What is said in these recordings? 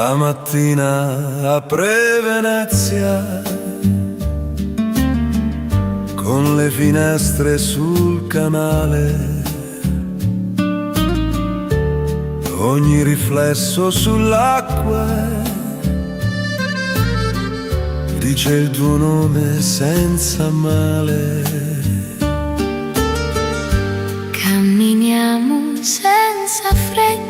La mattina apre Venezia, con le finestre sul canale, ogni riflesso sull'acqua dice il tuo nome senza male. Camminiamo senza fretta,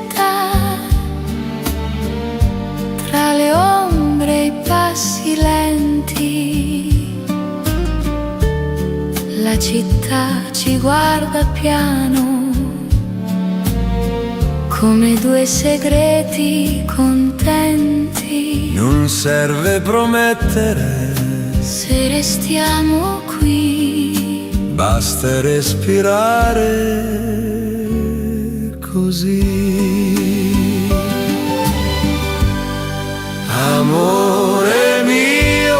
tra le ombre e i passi lenti. La città ci guarda piano, come due segreti contenti. Non serve promettere, se restiamo qui, basta respirare così. Amore mio,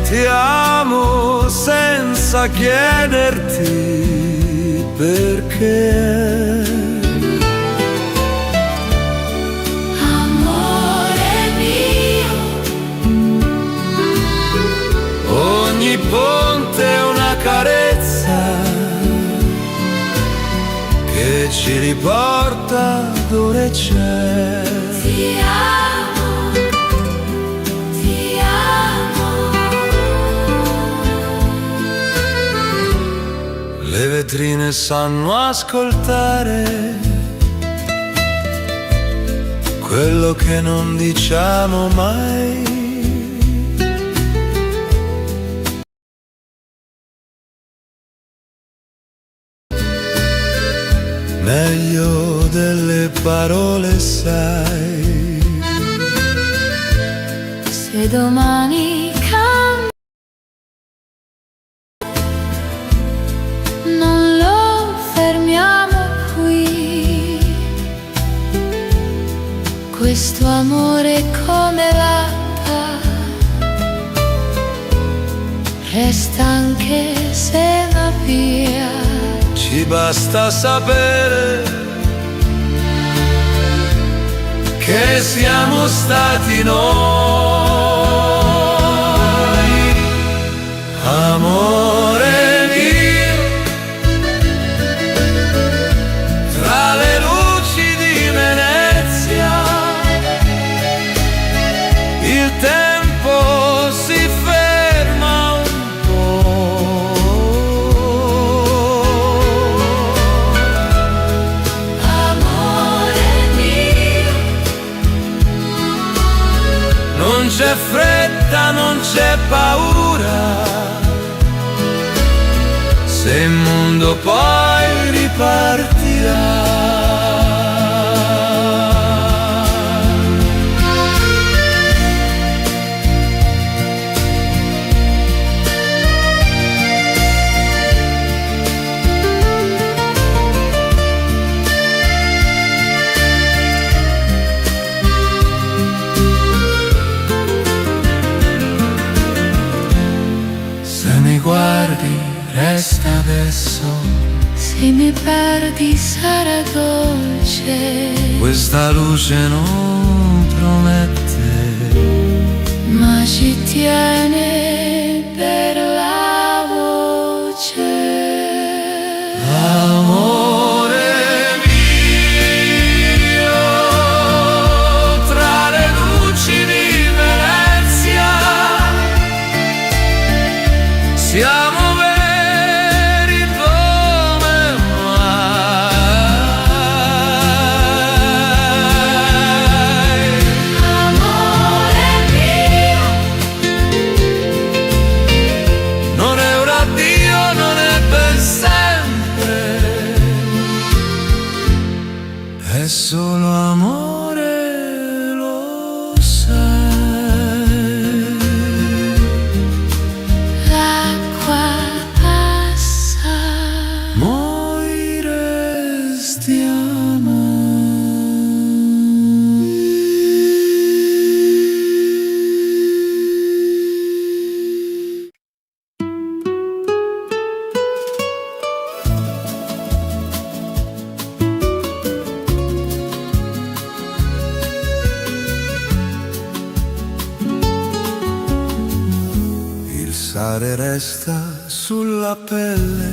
ti amo senza chiederti perché. amore mio. Ogni ponte è una carezza che ci riporta dove c'è. Ti amo, ti amo. Le vetrine sanno ascoltare quello che non diciamo mai. Meglio delle parole, sai. Se domani cambia, non lo fermiamo qui. Questo amore come l'acqua resta anche se va via. Ci basta sapere che siamo stati noi. Amore mio, tra le luci di Venezia, il tempo si ferma un po'. Amore mio, Non c'è fretta, non c'è paura, se il mondo poi ripartirà. Se mi guardi, resta adesso, se mi perdi sarà dolce, questa luce non promette, ma ci tiene per la voce. amore mio, tra le luci di Venezia, siamo veri come mai. Amore mio, Non è un addio, non è per sempre, è solo amore, lo sai. l'acqua passa, Noi restiamo. sale resta sulla pelle.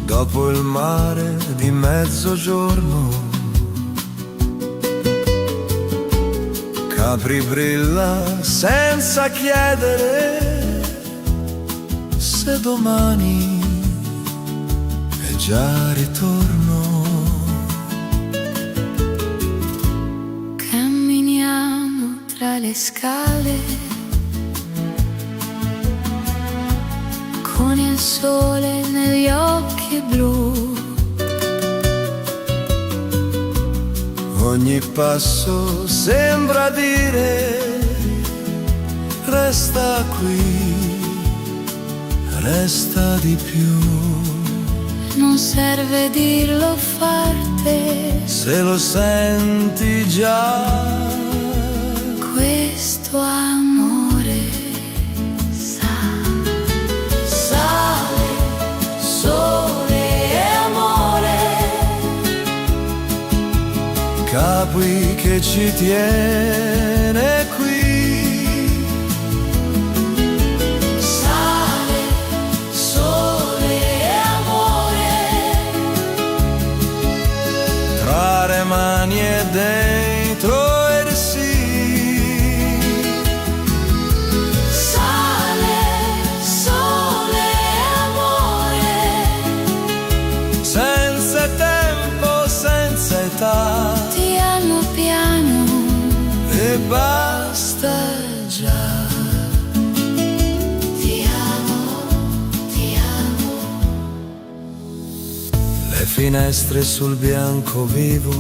Dopo il mare di mezzogiorno, Capri brilla senza chiedere se domani è già ritorno. Camminiamo tra le scale con il sole negli occhi blu. Ogni passo sembra dire resta qui, resta di più. Non serve dirlo, farti, Se lo senti già, questo amore sale, sole e amore. Capri che ci tiene qui. Sale, sole e amore. Tra le mani e dentro il sì. Sale, sole e amore. Senza tempo, senza età, Ti amo piano e basta già. Ti amo, ti amo. Le finestre sul bianco vivo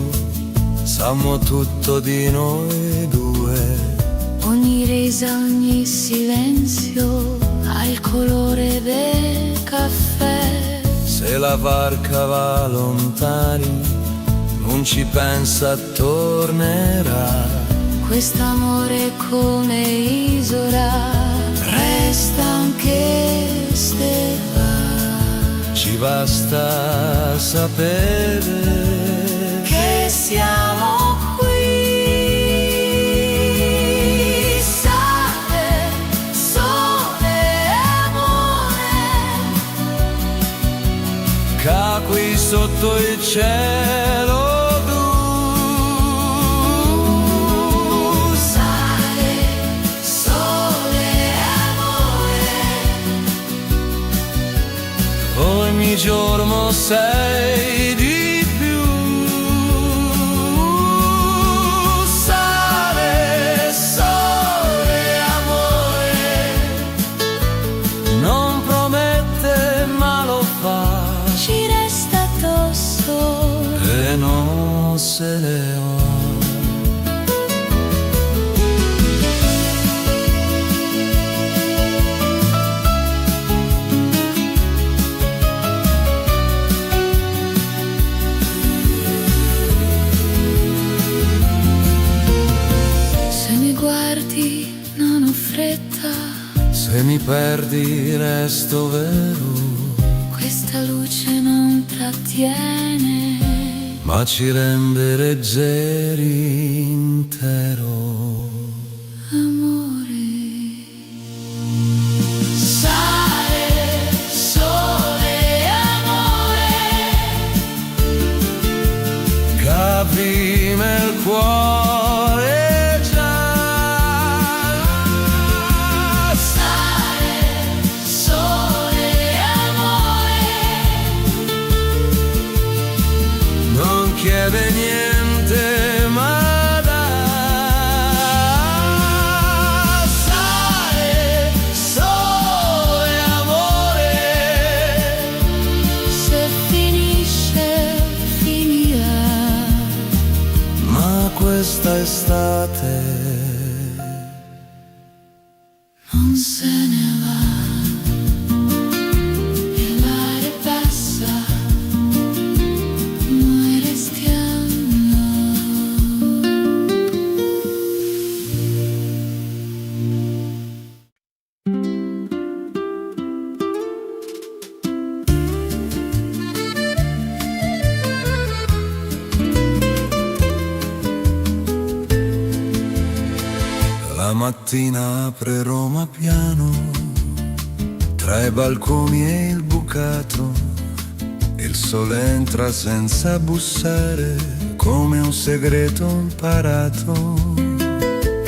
sanno tutto di noi due. Ogni resa, ogni silenzio ha il colore del caffè. Se la barca va lontani, non ci pensa, tornerà. Quest'amore come isola resta anche se va. Ci basta sapere Che siamo qui. Sale, sole e amore. Capri sotto il cielo blu. Sale, sole e amore. Ogni giorno sei di più. Sale, sole, amore. Non promette ma lo fa, Ci resta addosso. e non se ne va. Se mi guardi non ho fretta, Se mi perdi resto vero, questa luce non trattiene. ma ci rende leggeri intero. Amore. Sale, sole e amore. Capri nel cuore già. Sale, sole e amore. Non chiede niente ma dà. Sale, sole, amore. Se finisce, finirà. Ma questa estate Non se ne va. Il mare passa, noi restiamo. mattina apre Roma piano, tra i balconi e il bucato, il sole entra senza bussare, come un segreto imparato.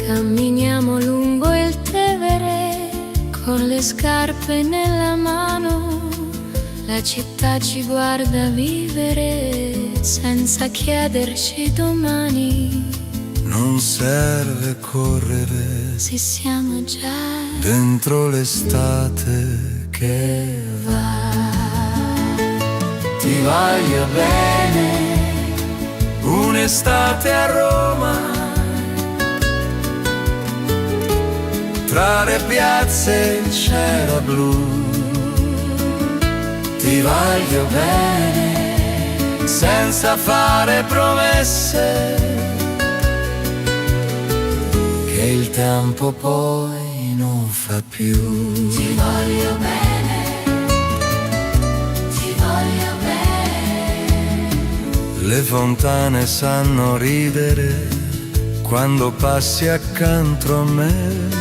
Camminiamo lungo il Tevere, con le scarpe nella mano. La città ci guarda vivere, senza chiederci domani. Non serve correre, Se siamo già dentro l'estate che va. ti voglio bene, un'estate a Roma, tra le piazze il cielo blu. Ti voglio bene, senza fare promesse, che il tempo poi non fa più. Ti voglio bene, ti voglio bene. Le fontane sanno ridere quando passi accanto a me.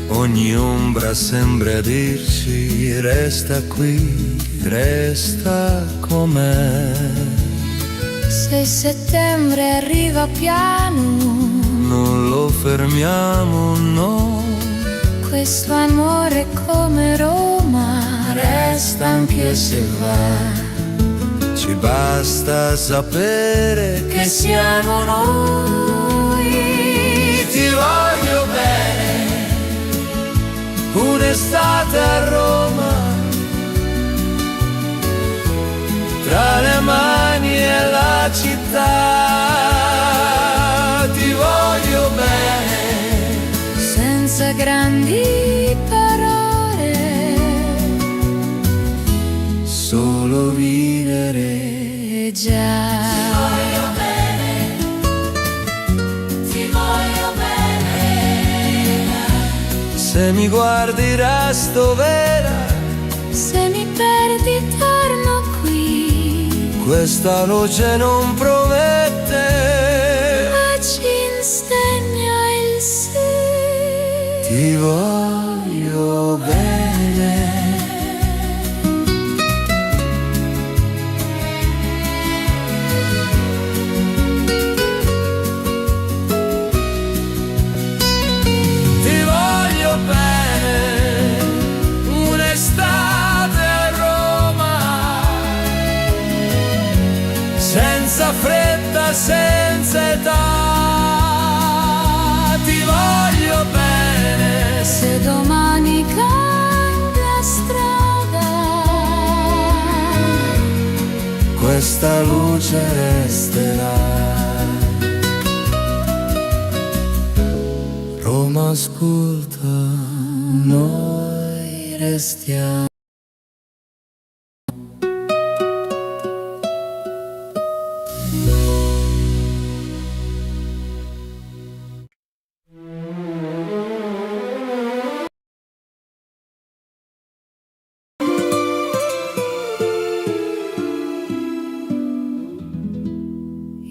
Ogni ombra sembra dirci resta qui, resta com'è. Se settembre arriva piano, Non lo fermiamo, no. questo amore come Roma resta anche se va. Ci basta sapere che siamo noi. Ti voglio bene, un'estate a Roma, tra le mani e la città. Ti voglio bene, Senza grandi parole, solo vivere già. Ti voglio bene, Se mi guardi resto vera, Se mi perdi torno qui, questa luce non promette. ma ci insegna il sì. Ti voglio bene. Ti voglio bene, un'estate a Roma, senza fretta, senza età. Ti voglio bene, Se domani cambia strada, questa luce resterà. Roma ascolta, noi restiamo.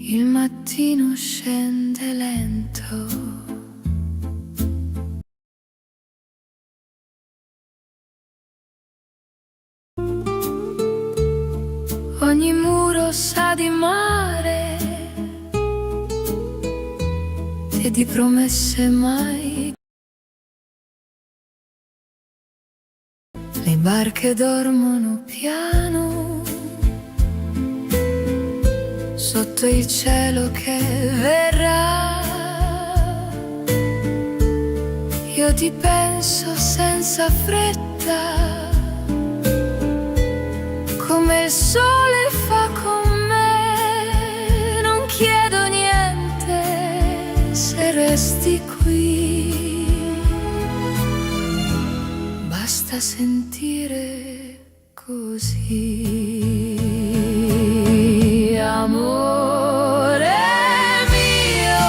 il mattino scende lento. Ogni muro sa di mare e di promesse mai. Le barche dormono piano sotto il cielo che verrà. Io ti penso senza fretta, come il sole fa con me. Non chiedo niente se resti qui, basta sentire così. Amore mio,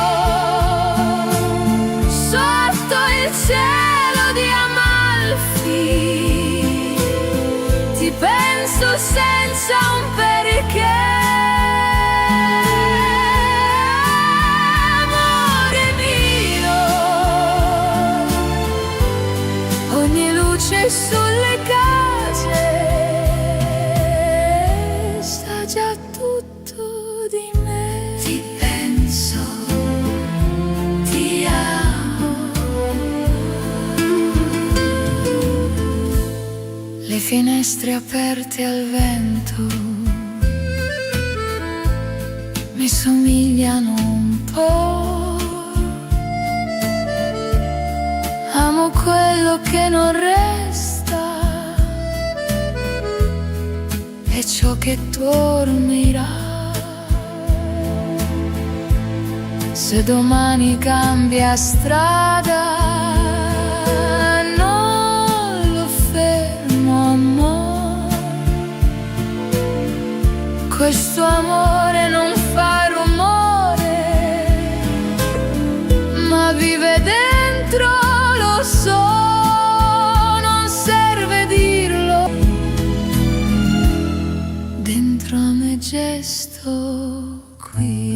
sotto il cielo di Amalfi ti penso senza un perché. Amore mio, finestre aperte al vento mi somigliano un po'. Amo quello che non resta e ciò che dormirà. Se domani cambia strada, non lo fermo, amore. Questo amore non fa rumore, ma vive dentro, lo so, non serve dirlo. Dentro a me gesto qui.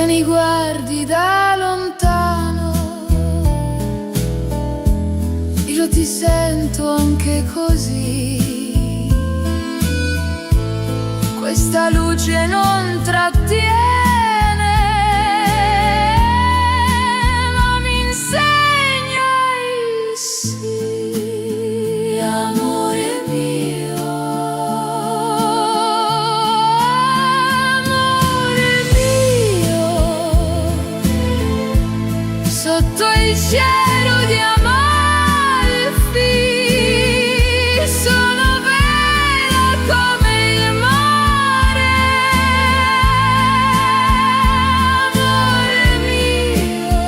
Mi guardi da lontano, io ti sento anche così. Questa luce non trattiene, ma mi insegna il sì, amore mio. Sotto il cielo di Amalfi sono vera come il mare, amore mio.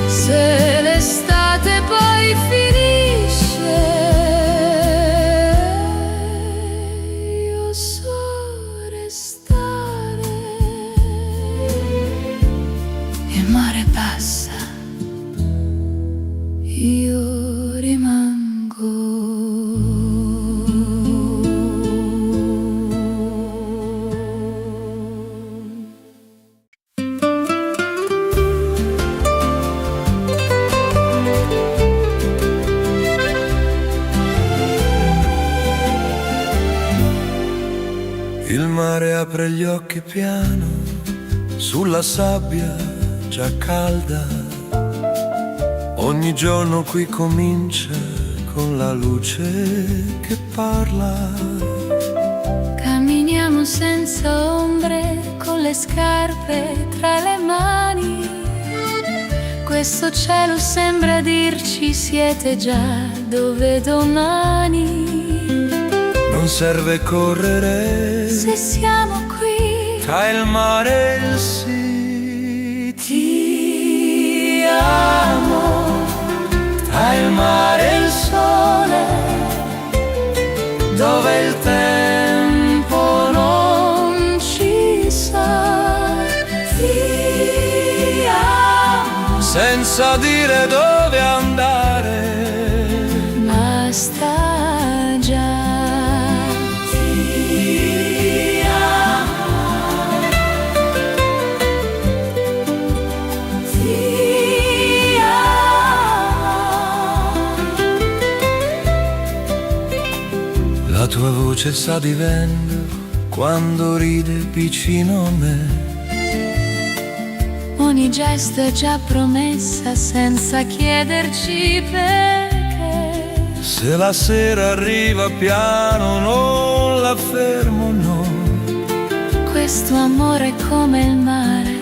Se l'estate poi finisce, io so restare. Il mare passa, io rimango. Il mare apre gli occhi piano sulla sabbia già calda. Ogni giorno qui comincia con la luce che parla. Camminiamo senza ombre, con le scarpe tra le mani. Questo cielo sembra dirci siete già dove domani. Non serve correre Se siamo qui, tra il mare e il sì. ti amo. Tra il mare e il sole, dove il tempo Non ci sa, ti amo. senza dire dove andare. Basta già. Ti amo. Ti amo. La tua voce sta di vento quando ride vicino a me. Ogni gesto è già promessa senza chiederci perché. Se la sera arriva piano non la fermo, no. Questo amore è come il mare,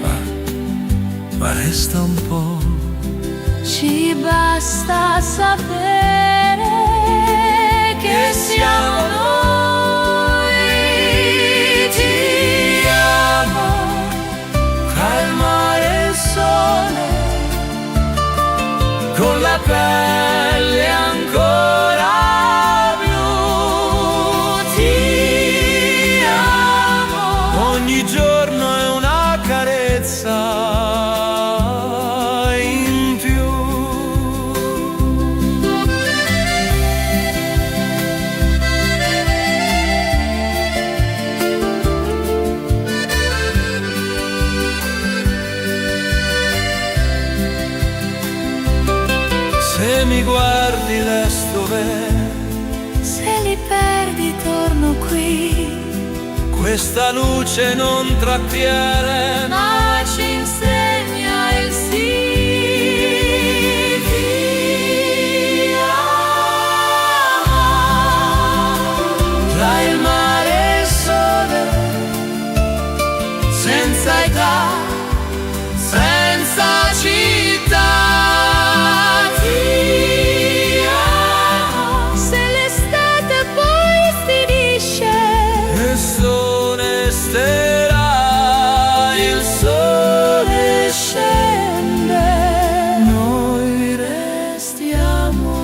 Ma resta un po'. ci basta sapere che siamo noi. Ti amo. con la pelle ancora blu. Ti amo, ogni giorno è una carezza in più. Se mi guardi resto se li perdi torno qui. questa luce non trattiene, Ma ci insegna il sì. Ti amo. tra il mare e il sole, senza età, senza città. Ti amo. Se l'estate poi finisce, Il sole resterà, il sole scende, noi restiamo.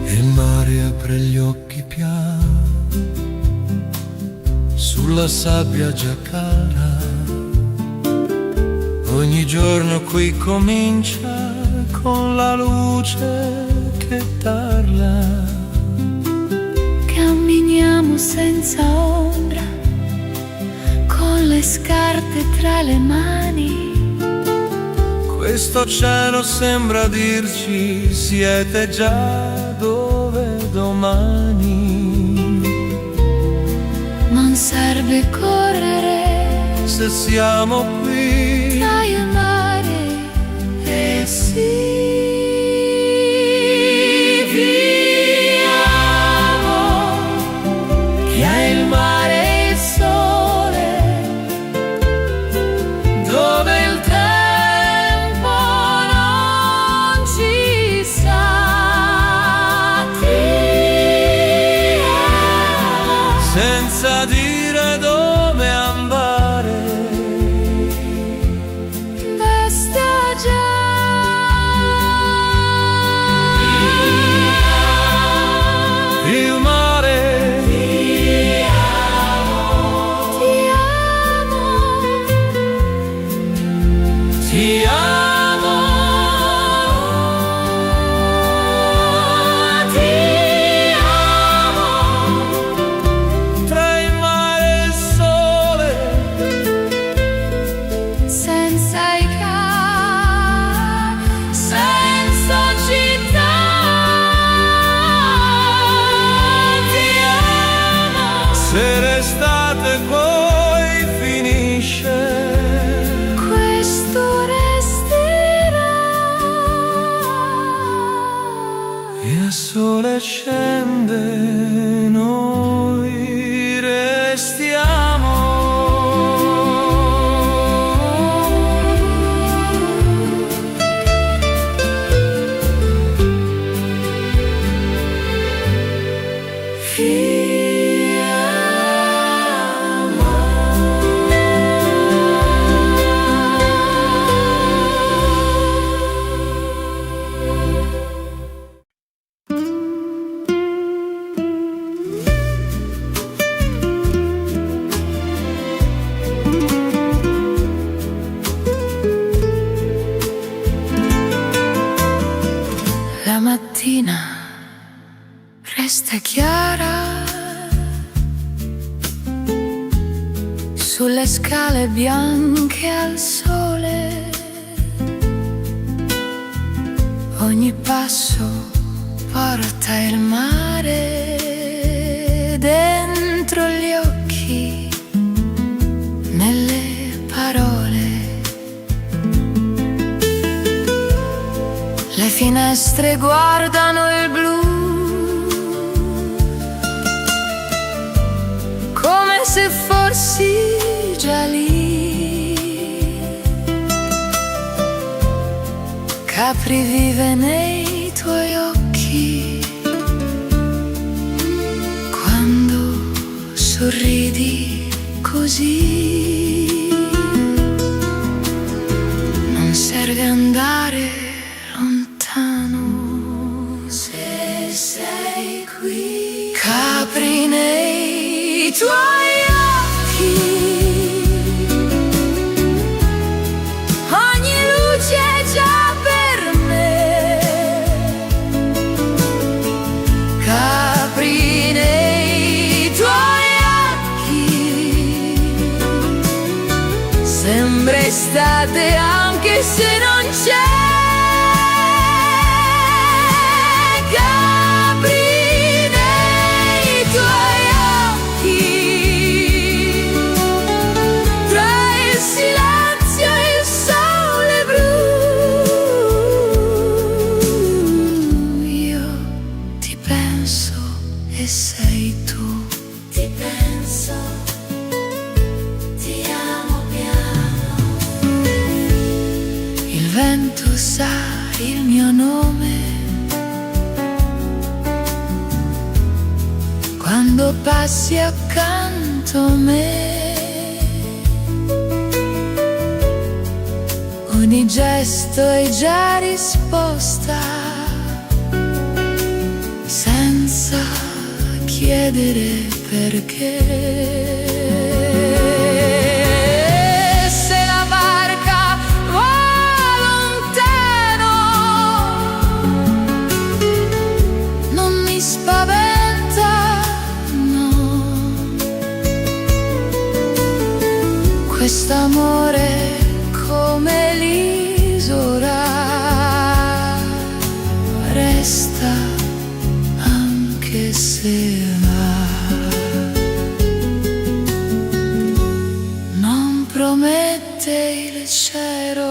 Il mare apre gli occhi piano sulla sabbia già calda. Ogni giorno qui comincia con la luce che parla. camminiamo senza ombra, con le scarpe tra le mani. Questo cielo sembra dirci siete già dove domani. Non serve correre Se siamo qui tra il mare e il sì. Viviamo che è il mare e il sole, dove il tempo non ci sa. Ti amo. Senza dire dove andare, Basta già. il mare Ti amo. ti amo. Ti amo. Tra il mare e il sole, Senza i cari, senza città. Ti amo. se l'estate poi finisce, Questo resterà. e il sole scende, noi restiamo. Ti amo. La mattina resta chiara sulle scale bianche al sole. Ogni passo porta il mare dentro gli occhi, nelle parole. Le finestre guardano il blu Capri vive nei tuoi occhi quando sorridi così. Non serve andare lontano se sei qui. Capri nei tuoi occhi, ogni luce è già per me. Capri nei tuoi occhi, sembra estate anche se non c'è. E sei tu. Ti penso, ti amo piano. Il vento sa il mio nome quando passi accanto a me. Ogni gesto è già risposta, senza chiedere perché. Se la barca va lontano, non mi spaventa, no. Quest'amore come l'isola resta anche se non promette il cielo,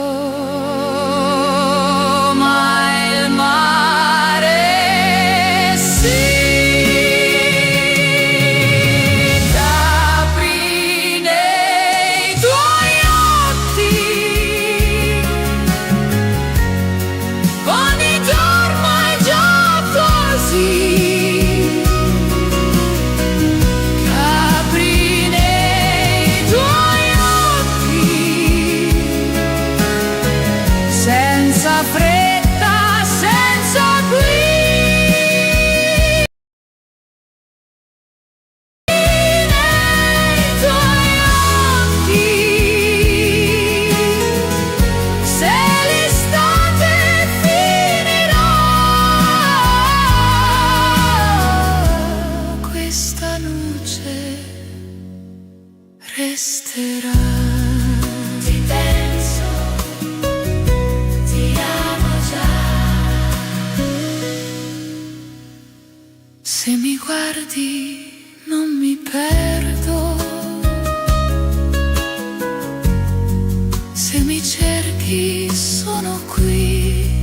ma il mare sì. Capri nei tuoi occhi, ogni giorno è già così. Senza fretta, senza qui. Nei tuoi occhi, se l'estate finirà, questa luce resterà. Ti penso, se mi guardi non mi perdo, se mi cerchi sono qui.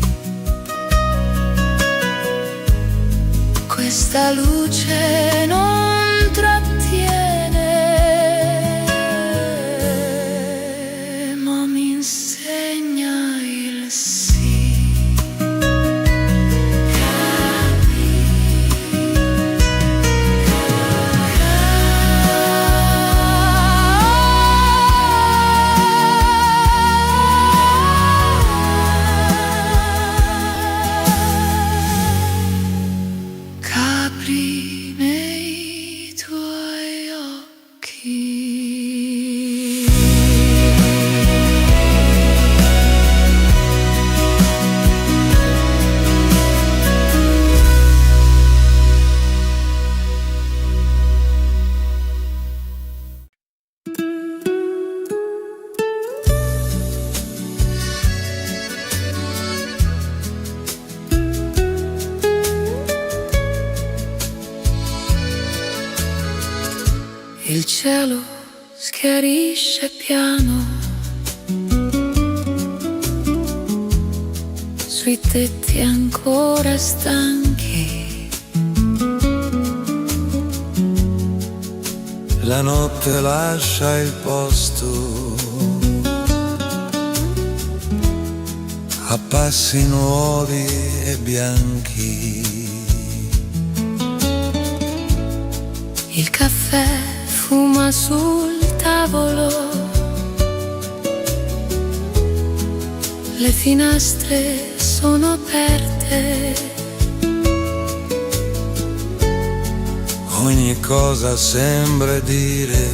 Questa luce non trattiene, ma mi insegna il sì. Capri nei tuoi occhi. Il cielo schiarisce piano sui tetti ancora stanchi. La notte lascia il posto a passi nuovi e bianchi. Il caffè fuma sul tavolo, le finestre sono aperte. Ogni cosa sembra dire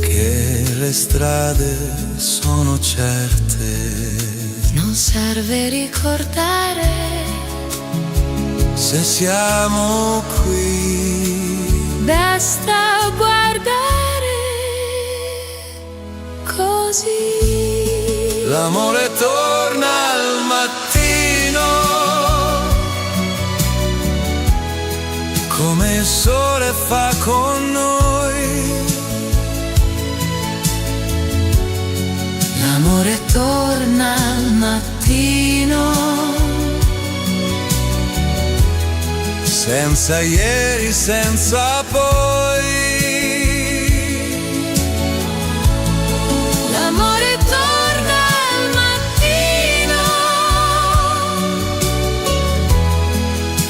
che le strade sono certe. Non serve ricordare se siamo qui, basta guardare così. l'amore torna al mattino, come il sole fa con noi. L'amore torna al mattino, senza ieri, senza poi. l'amore torna al mattino,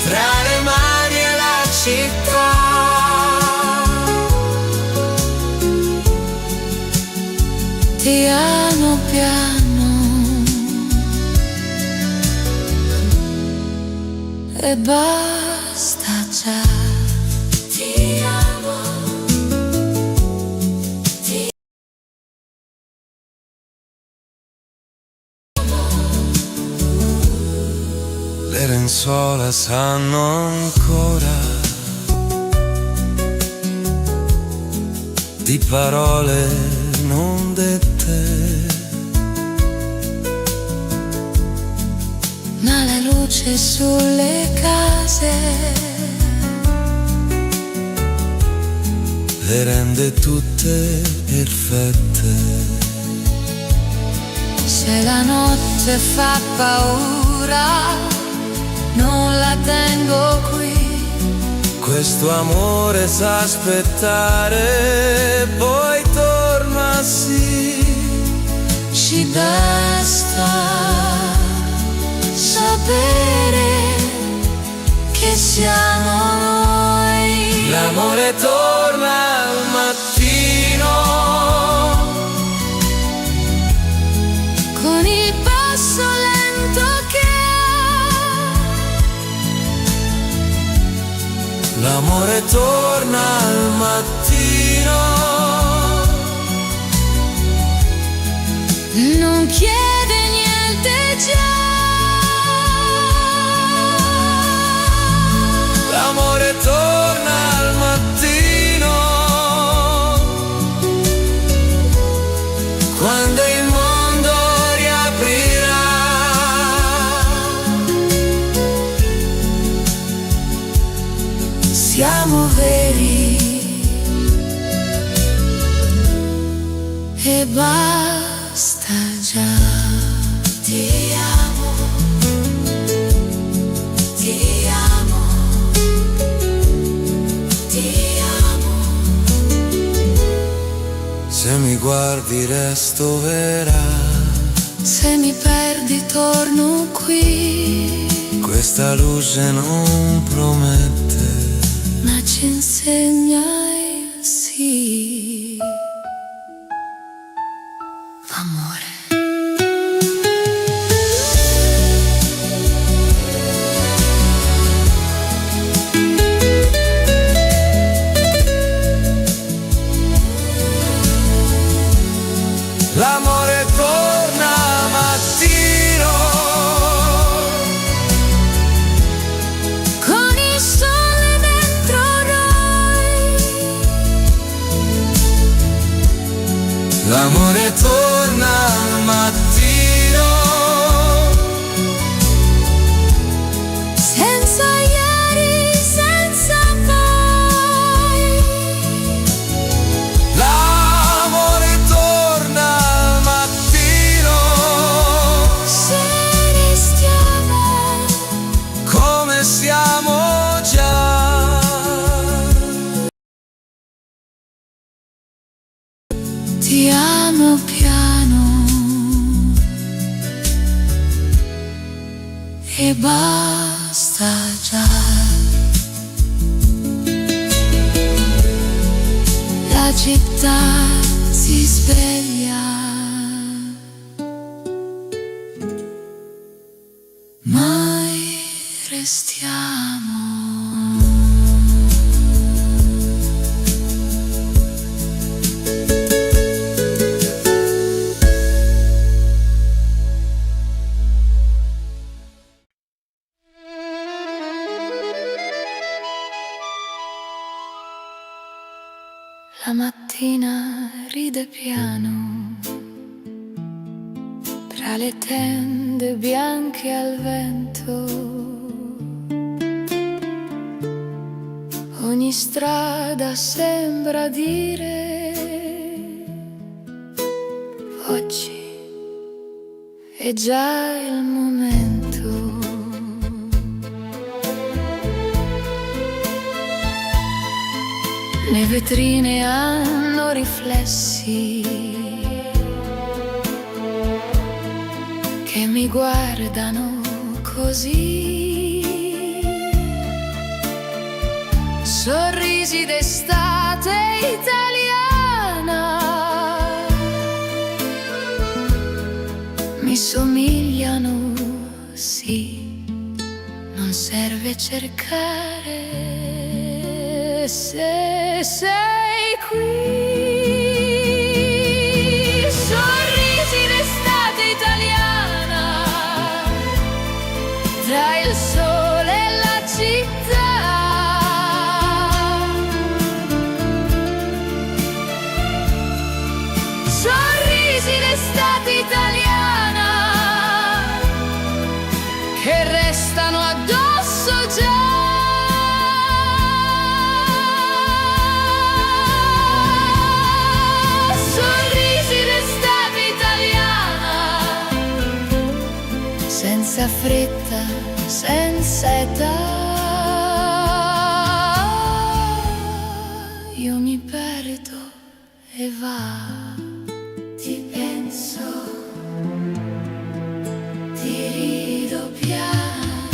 Tra le mani e la città, ti amo piano e basta già. Ti amo, ti le lenzuola sanno ancora di parole non dette, ma la luce sulle case le rende tutte perfette. se la notte fa paura non la tengo qui. Questo amore sa aspettare, poi torna sì. Ci basta sapere che siamo noi. L'amore torna al mattino, con il passo lento che ha. l'amore torna al mattino, Non chiede niente già. l'amore torna al mattino, quando il mondo riaprirà. Siamo veri e basta già. Ti amo, ti amo, ti amo. Se mi guardi resto vera, Se mi perdi torno qui, questa luce non promette. ma ci insegna il sì. Amore. L'amore torna mattino, Con il sole dentro noi, e basta già. La città si sveglia, mai restiamo. La mattina ride piano tra le tende bianche al vento. Ogni strada sembra dire: oggi è già il momento. Le vetrine hanno riflessi che mi guardano così. Sorrisi d'estate italiana mi somigliano, sì, non serve cercare. Se sei qui, sorrisi d'estate italiana, tra il sole e la città. Sorrisi d'estate italiana che restano addosso già. Senza fretta, senza età, io mi perdo e va. Ti penso, ti rido piano,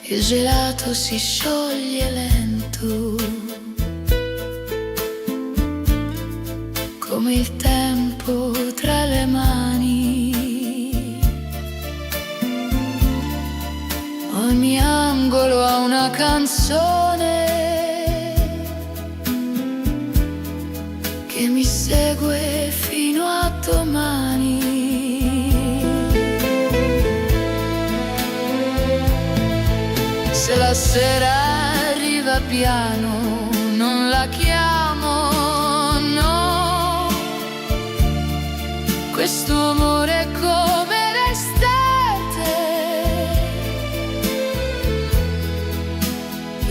il gelato si scioglie lento, come il tempo tra le mani. Ogni angolo ha una canzone che mi segue fino a domani. Se la sera arriva piano, non la chiamo, no. Questo amore è come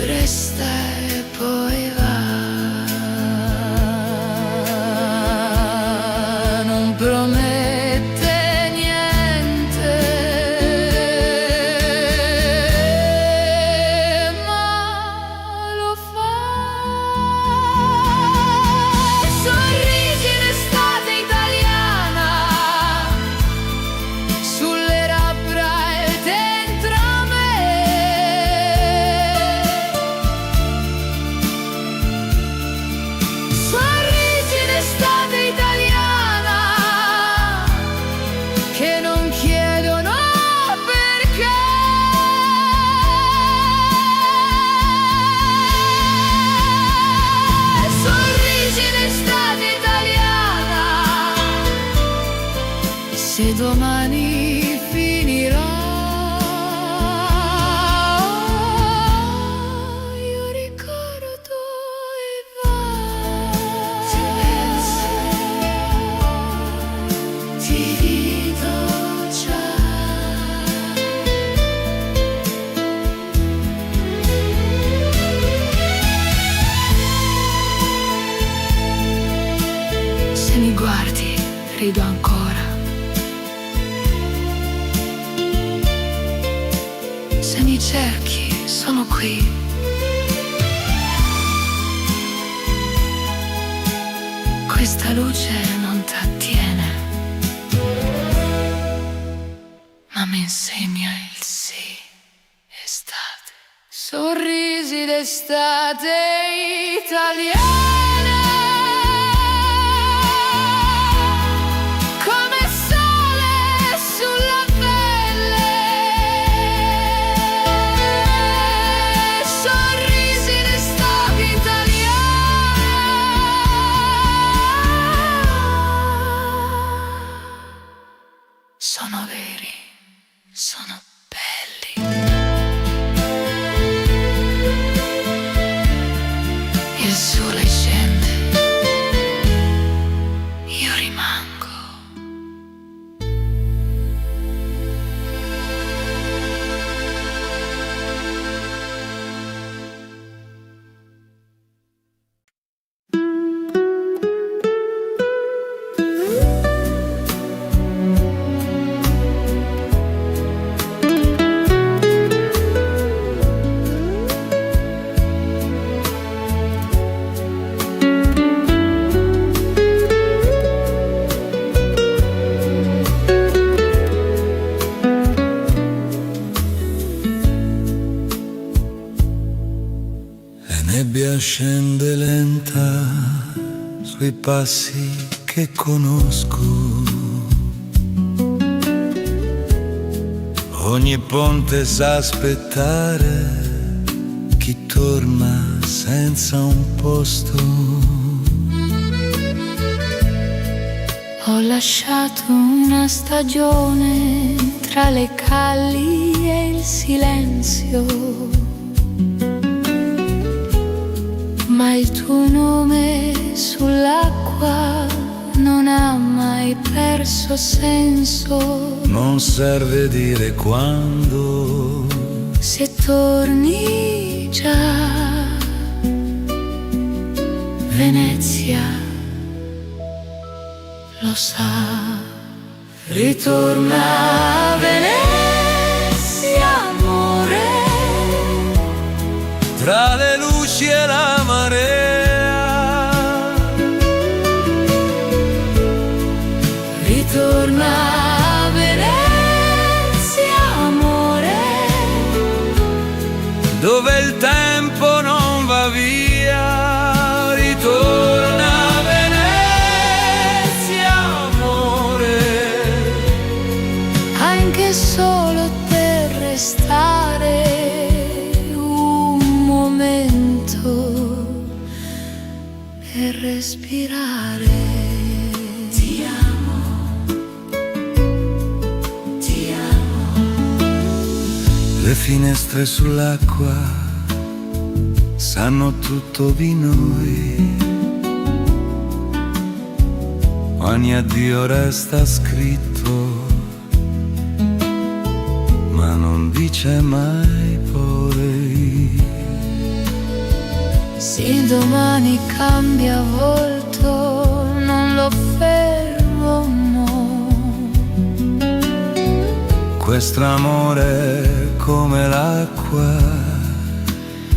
resta e poi va, non promette niente, ma lo fa. Sorrisi d'estate italiana sulle labbra e dentro me. Che non chiedono perché. Sorrisi d'estate italiana, se domani finirà, io ricordo e va. Ti penso, ti rido già. Se mi guardi, rido ancora. Se mi cerchi, sono qui. Questa luce non t'attiene, ma mi insegna il sorrisi d'estate italiana, come sole sulla pelle, sorrisi d'estate italiana, sono veri, sono belli. Il sole scende, io rimango. Nebbia scende lenta sui passi che conosco. Ogni ponte sa aspettare chi torna senza un posto. Ho lasciato una stagione tra le calli e il silenzio, ma il tuo nome sull'acqua non ha mai perso senso. Non serve dire quando, se torni già, Venezia lo sa. Ritorna a Venezia, amore, tra le luci e la marea. ritorna a Venezia, amore, Dove il tempo non va via. Ritorna a Venezia, amore, anche solo per restare un momento, per respirare. Ti amo, ti amo. Le finestre sull'acqua sanno tutto di noi. Ogni addio resta scritto, ma non dice mai poi. Se il domani cambia volto, non lo fermo, no. Questo amore è come l'acqua,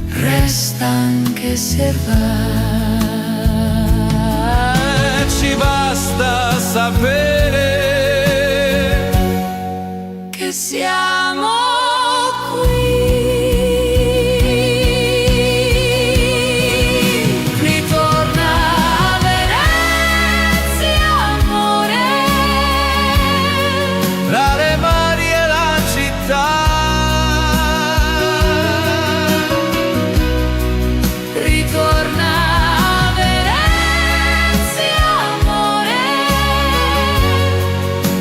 Resta anche se va. ci basta sapere Che siamo qui. Ritorna a Venezia, amore, tra le mari e la città. ritorna a Venezia, amore,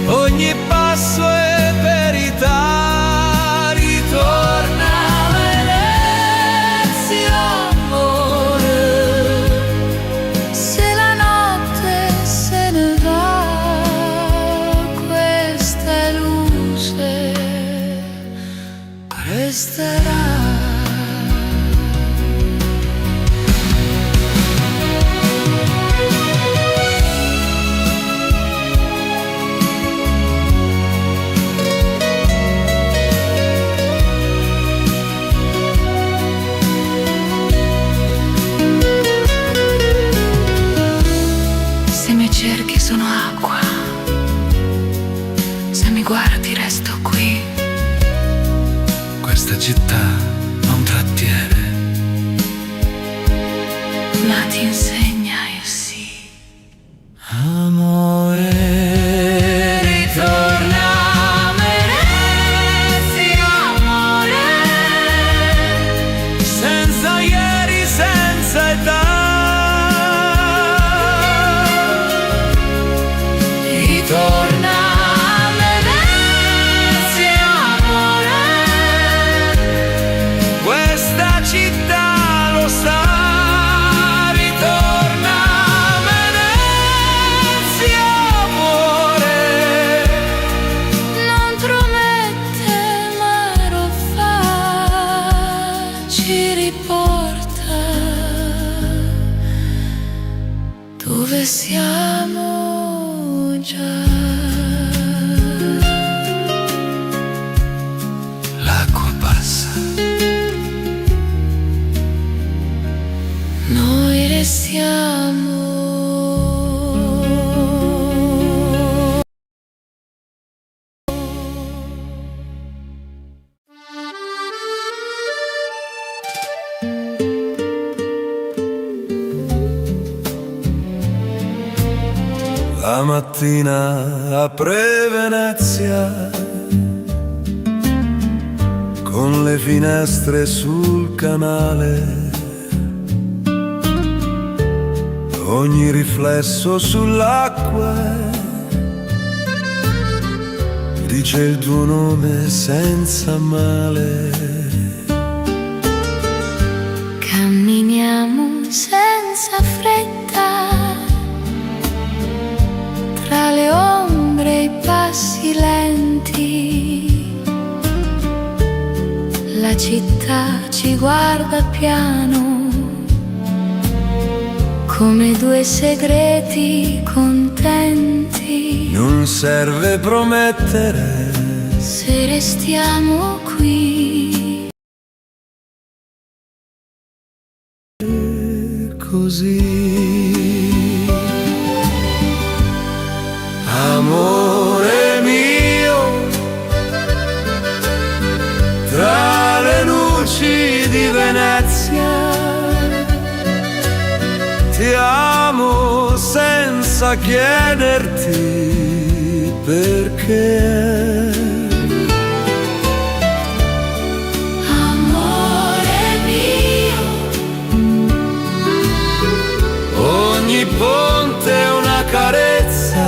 Ogni passo è verità. Ritorna a Venezia, amore, se la notte se ne va, questa luce resterà. Se mi cerchi sono acqua, se mi guardi resto qui. questa città ti insegna il sì. Amore, ritorna a Venezia, amore, senza ieri, senza età. Ritorna a Venezia, amore, questa città lo sa. Ritorna a Venezia, amore, Non promette ma lo fa, ci riporta dove siamo già. l'acqua passa. Noi restiamo. La mattina apre Venezia con le finestre sul canale, ogni riflesso sull'acqua dice il tuo nome senza male. Camminiamo senza fretta, tra le ombre e i passi lenti. La città ci guarda piano, come due segreti contenti. Non serve promettere, Se restiamo qui, così. Amore mio, tra le luci di Venezia, ti amo senza chiederti perché. amore mio, Ogni ponte è una carezza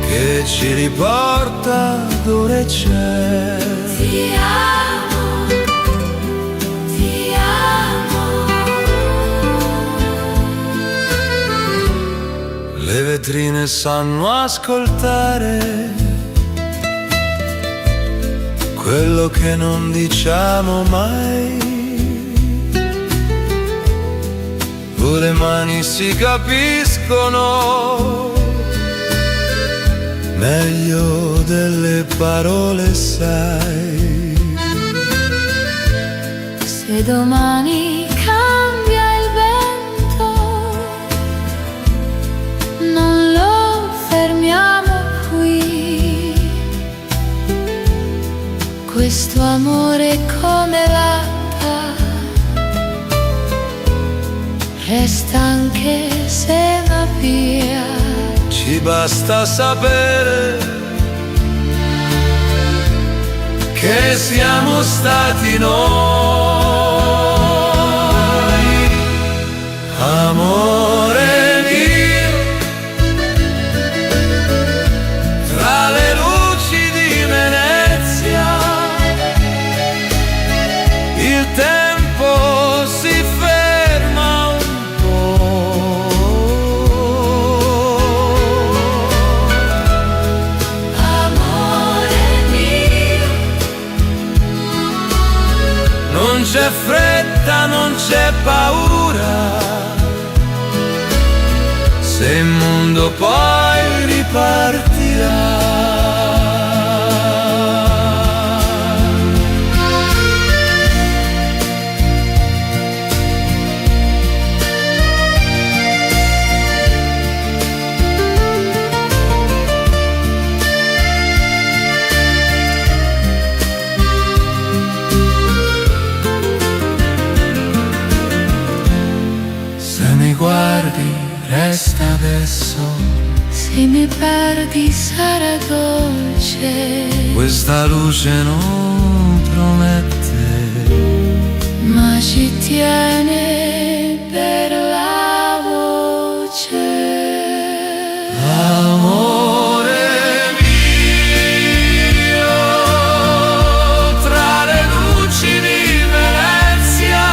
che ci riporta dove c'è. ti amo, ti amo. Le vetrine sanno ascoltare quello che non diciamo mai. O le mani si capiscono meglio delle parole, sai. Se domani cambia il vento, non lo fermiamo qui. Questo amore come l'acqua resta anche se va via. Ci basta sapere che siamo stati noi. Amore mio, tra le luci di Venezia, il tempo si ferma un po'. Amore mio, Non c'è fretta, non c'è paura, se il mondo poi ripartirà. adesso Se mi perdi sarà dolce, questa luce non promette, ma ci tiene per la voce. amore mio, tra le luci di Venezia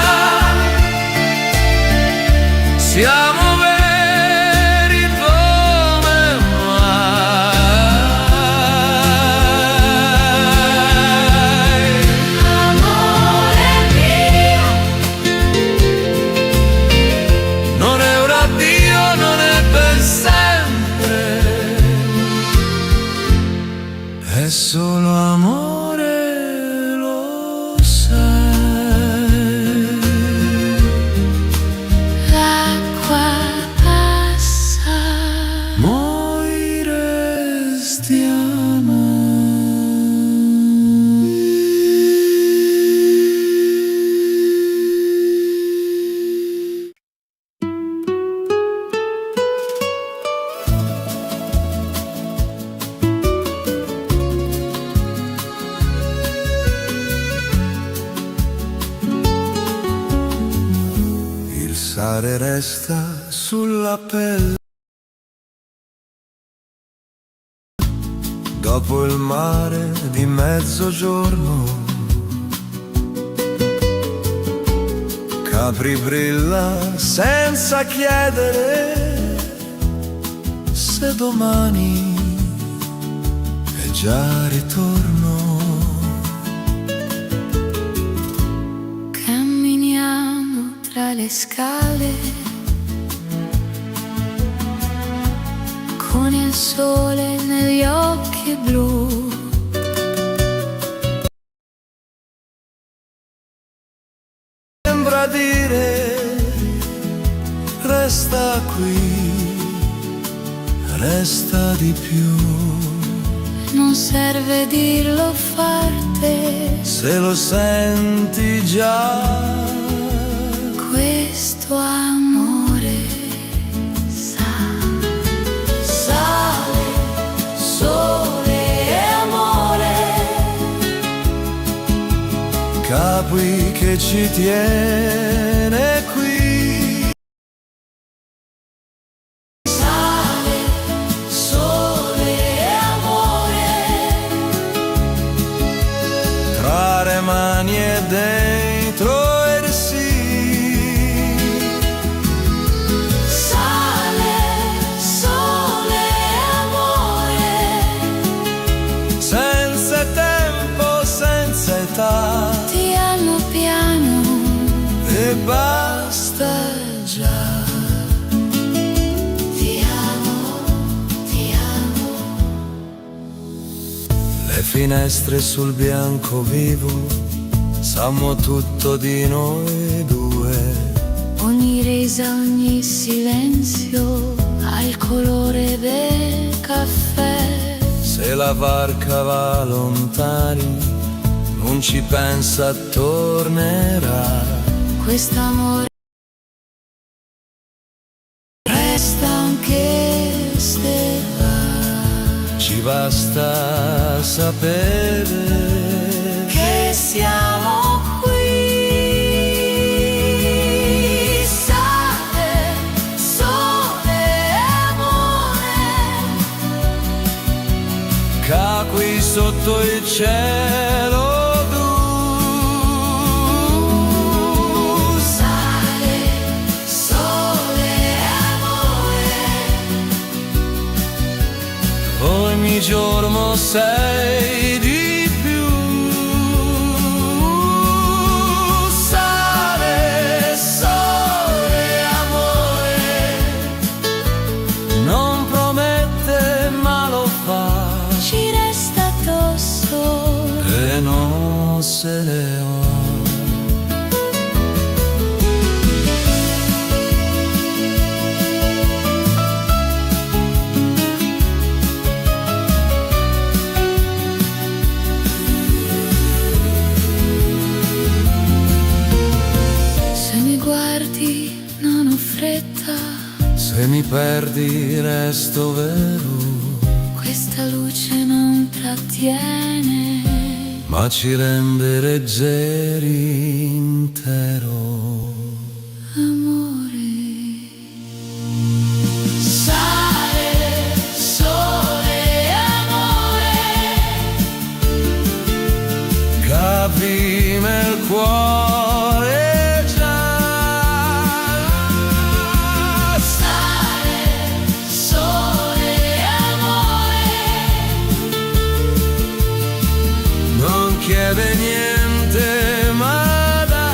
siamo veri come mai. Amore mio, Non è un addio, non è per sempre, è solo amore, lo sai. l'acqua passa, Noi restiamo. Il sale resta sulla pelle dopo il mare di mezzogiorno. Capri brilla senza chiedere se domani è già ritorno. camminiamo tra le scale, con il sole negli occhi blu. Sembra dire resta qui, resta di più. Non serve dirlo forte, Se lo senti già, questo amore sa. Sale, sole e amore, Capri che ci tiene qui. sale, sole e amore, Tra le mani e dentro il sì. sale, sole e amore, Senza tempo, senza età, piano piano e basta già. ti amo, ti amo. Le finestre sul bianco vivo sanno tutto di noi due. Ogni resa, ogni silenzio ha il colore del caffè. Se la barca va lontani, non ci pensa, tornerà. Quest'amore resta anche se va. Ci basta sapere Che siamo qui. Sale, sole e amore, Capri sotto il cielo blu. sale, sole e amore, Ogni giorno sei di più. Sale, sole, amore, non promette ma lo fa, ci resta addosso. e non se ne va. Se mi guardi non ho fretta, Se mi mi perdi resto vero, questa luce non trattiene, ma ci rende leggeri intero. amore. Sale, sole, amore, Capi nel cuore già. sale, sole, amore, Non chiede niente ma dà.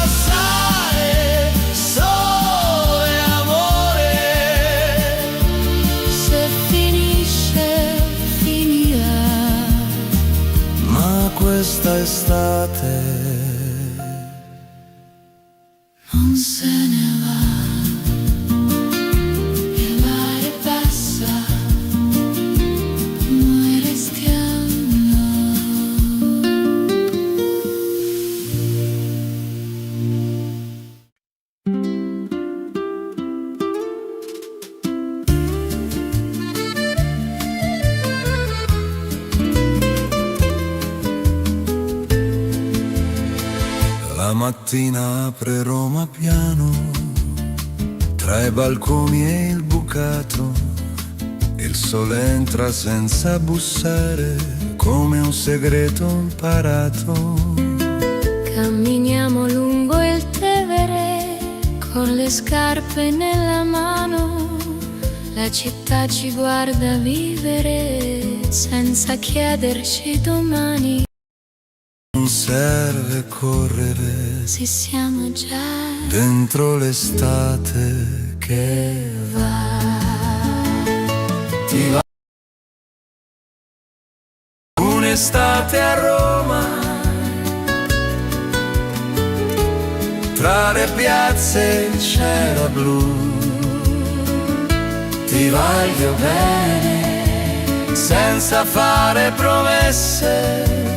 Sale, sole, amore, se finisce, finirà. ma questa estate Non se ne va, il mare passa, noi restiamo. La mattina apre Roma piano, tra i balconi e il bucato, il sole entra senza bussare, come un segreto imparato. Camminiamo lungo il Tevere, con le scarpe nella mano, la città ci guarda vivere, senza chiederci domani. Non serve correre Se siamo già dentro l'estate che va. ti va. Un'estate a Roma, tra le piazze il cielo blu. Ti voglio bene, senza fare promesse,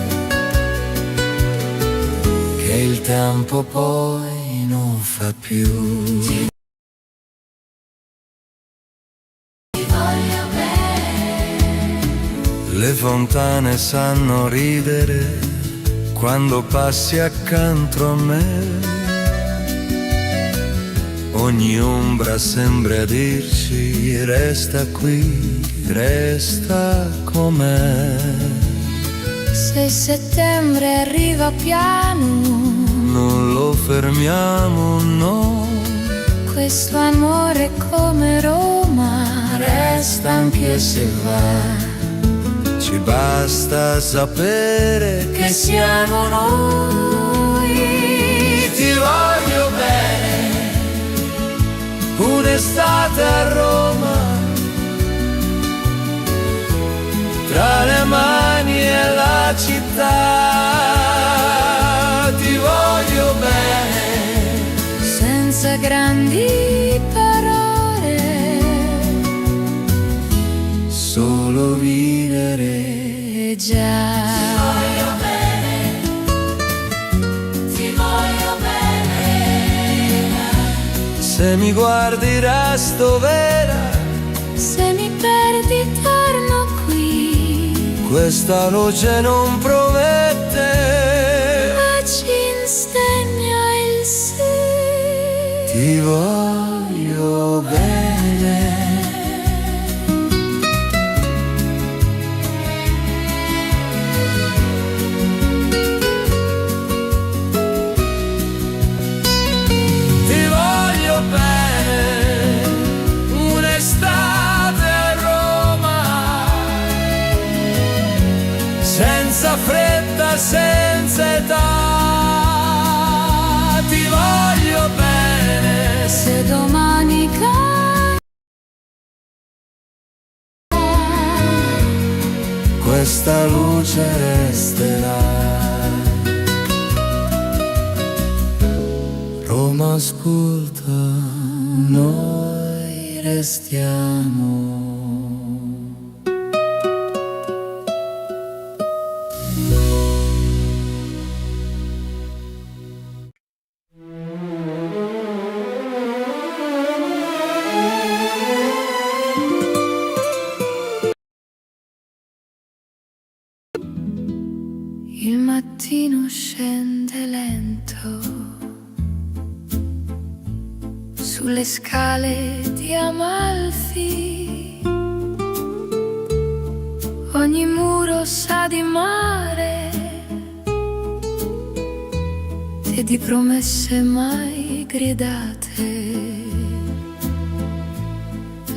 che il tempo poi non fa più. Ti Voglio bene, Le fontane sanno ridere quando passi accanto a me. Ogni ombra sembra dirci resta qui, resta com'è. se settembre arriva piano, Non lo fermiamo, no. questo amore come Roma resta anche se va. Ci basta sapere Che siamo noi. ti voglio bene. Un'estate a Roma, tra le mani e la città. Ti voglio bene, Senza grandi parole, solo vivere già. Ti voglio bene, Se mi guardi resto vera, se mi perdi torno qui, questa luce non promette. ma ci insegna il sì. Ti voglio bene. Ti voglio bene, un'estate a Roma, senza fretta, senza età. Ti voglio bene, Se domani cade, questa luce resterà. Roma ascolta, noi restiamo. il mattino scende lento sulle scale di Amalfi, ogni muro sa di mare e di promesse mai gridate.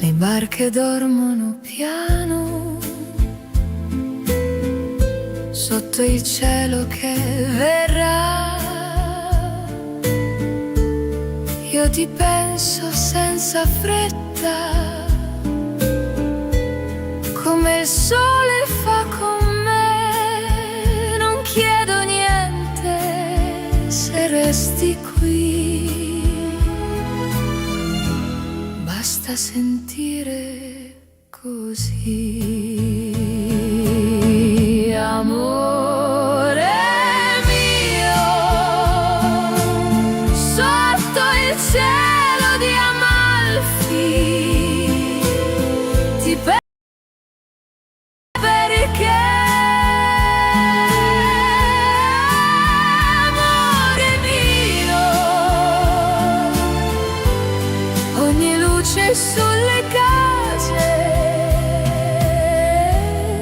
Le barche dormono piano sotto il cielo che verrà. Io ti penso senza fretta, come il sole fa con me. Non chiedo niente se resti qui, basta sentire così. Amore mio, sotto il cielo di Amalfi, ti perché amore mio, ogni luce sulle case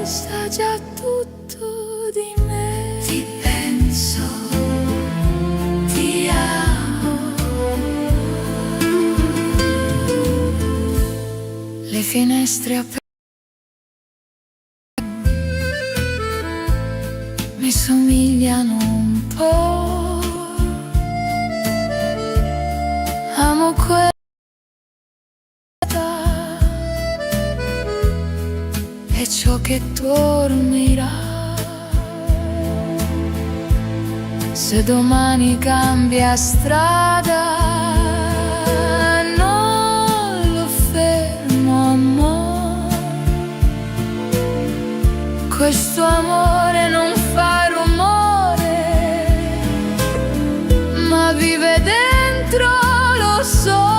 sa già tutto di me. Ti penso, ti amo. Le finestre aperte mi somigliano un po'. Amo quella e ciò che dormirà. Se domani cambia strada, non lo fermo, amore. Questo amore non fa rumore, ma vive dentro, lo so.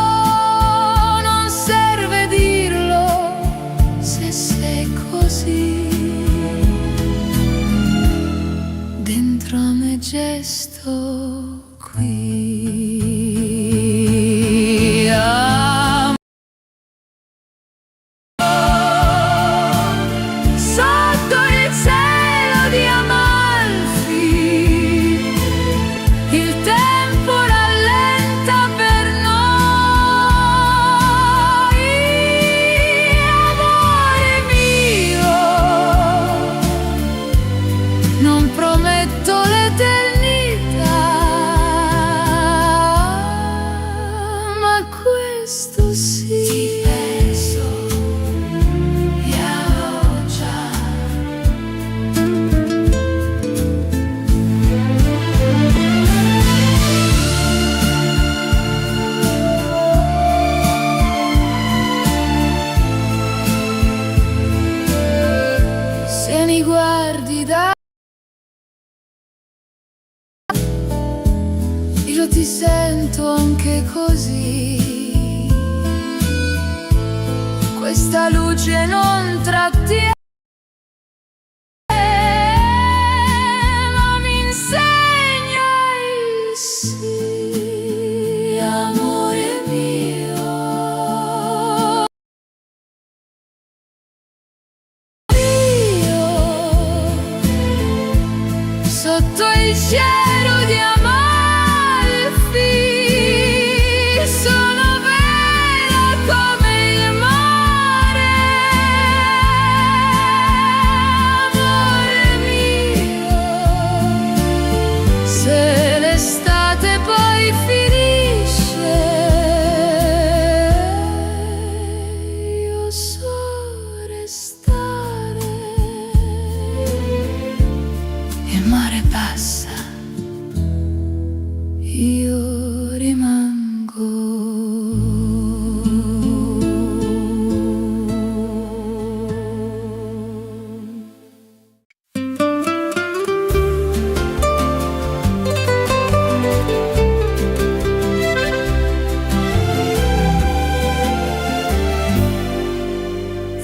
Non serve dirlo se sei così. Dentro a me gesto qui. Sotto il cielo di Amalfi, il tempo rallenta per noi. Amore mio, non prometto l'eternità, ma questo sì. Ti penso, pioggia. Se mi guardi da, io ti sento anche così. Questa luce non trattiene, ma mi insegna il sì. Amore mio, io sotto il cielo di Amalfi sono vera come il mare. Amore mio, se l'estate poi finisce, io so restare. Il mare passa, io rimango.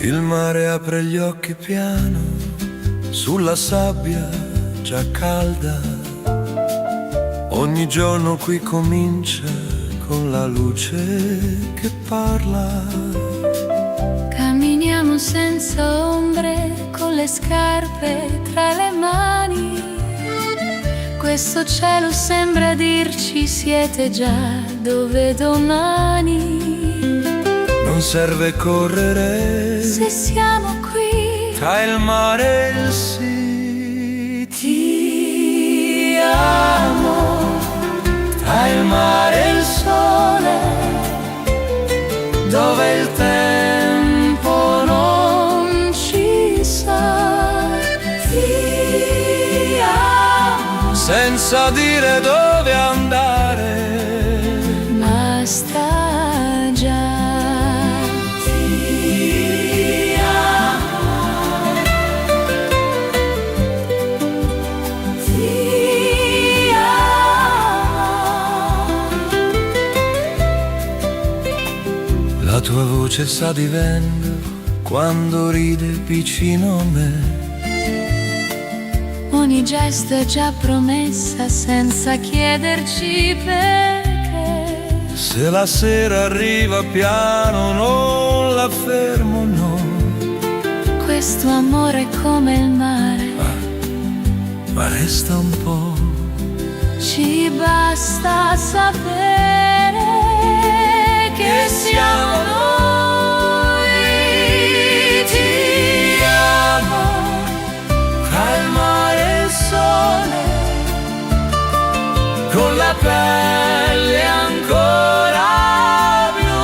Il mare apre gli occhi piano sulla sabbia già calda. Ogni giorno qui comincia con la luce che parla. Camminiamo senza ombre, con le scarpe tra le mani. Questo cielo sembra dirci siete già dove domani. Non serve correre Se siamo qui, tra il mare e il sì. ti amo. Tra il mare e il sole, dove il tempo Non ci sa, ti amo. senza dire dove andare. Basta già. Ti amo. Ti amo. La tua voce sa di vento quando ride vicino a me. Ogni gesto è già promessa senza chiederci perché. Se la sera arriva piano non la fermo, no. Questo amore è come il mare, Ma resta un po'. ci basta sapere che siamo noi. Ti amo. Tra il mare e il sole, con la pelle ancora blu.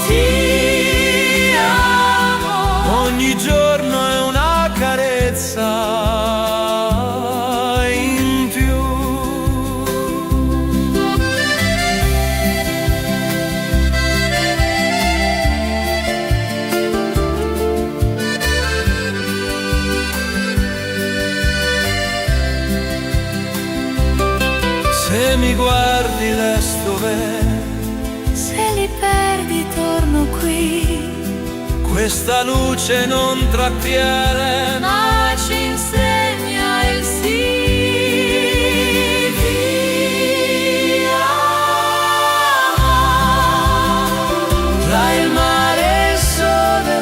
Ti amo. Ogni giorno è una carezza in più. Se mi guardi resto bene, Se li perdi torno qui, questa luce non trattiene, ma ci insegna il sì. Ti amo. tra il mare e il sole,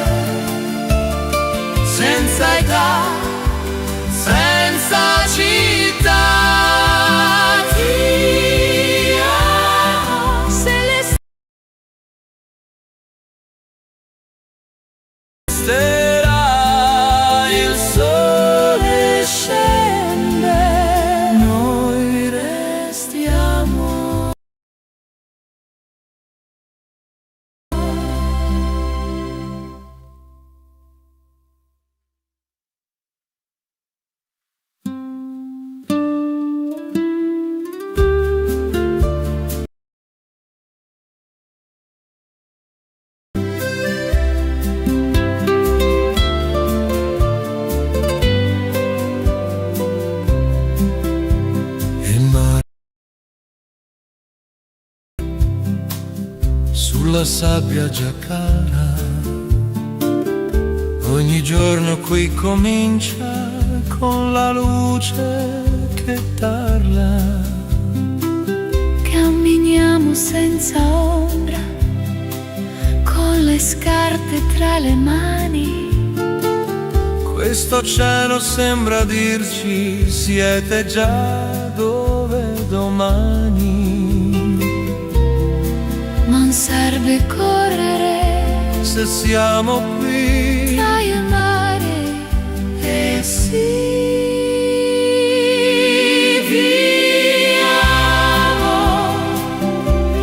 senza età, senza città. Ti amo. Se le Resterà il sole scende, noi restiamo. Il mare sulla sabbia già cara. Ogni giorno qui comincia con la luce che parla. camminiamo senza ombra, con le scarpe tra le mani. Questo cielo sembra dirci siete già dove domani. Non serve correre Se siamo qui tra il mare e sì. Vi amo.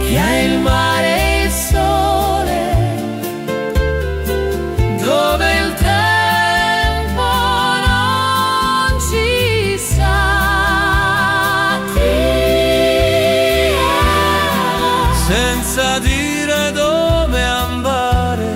che è il mare e il sole, Dove il tempo non ci sa. Ti amo. senza dire dove andare.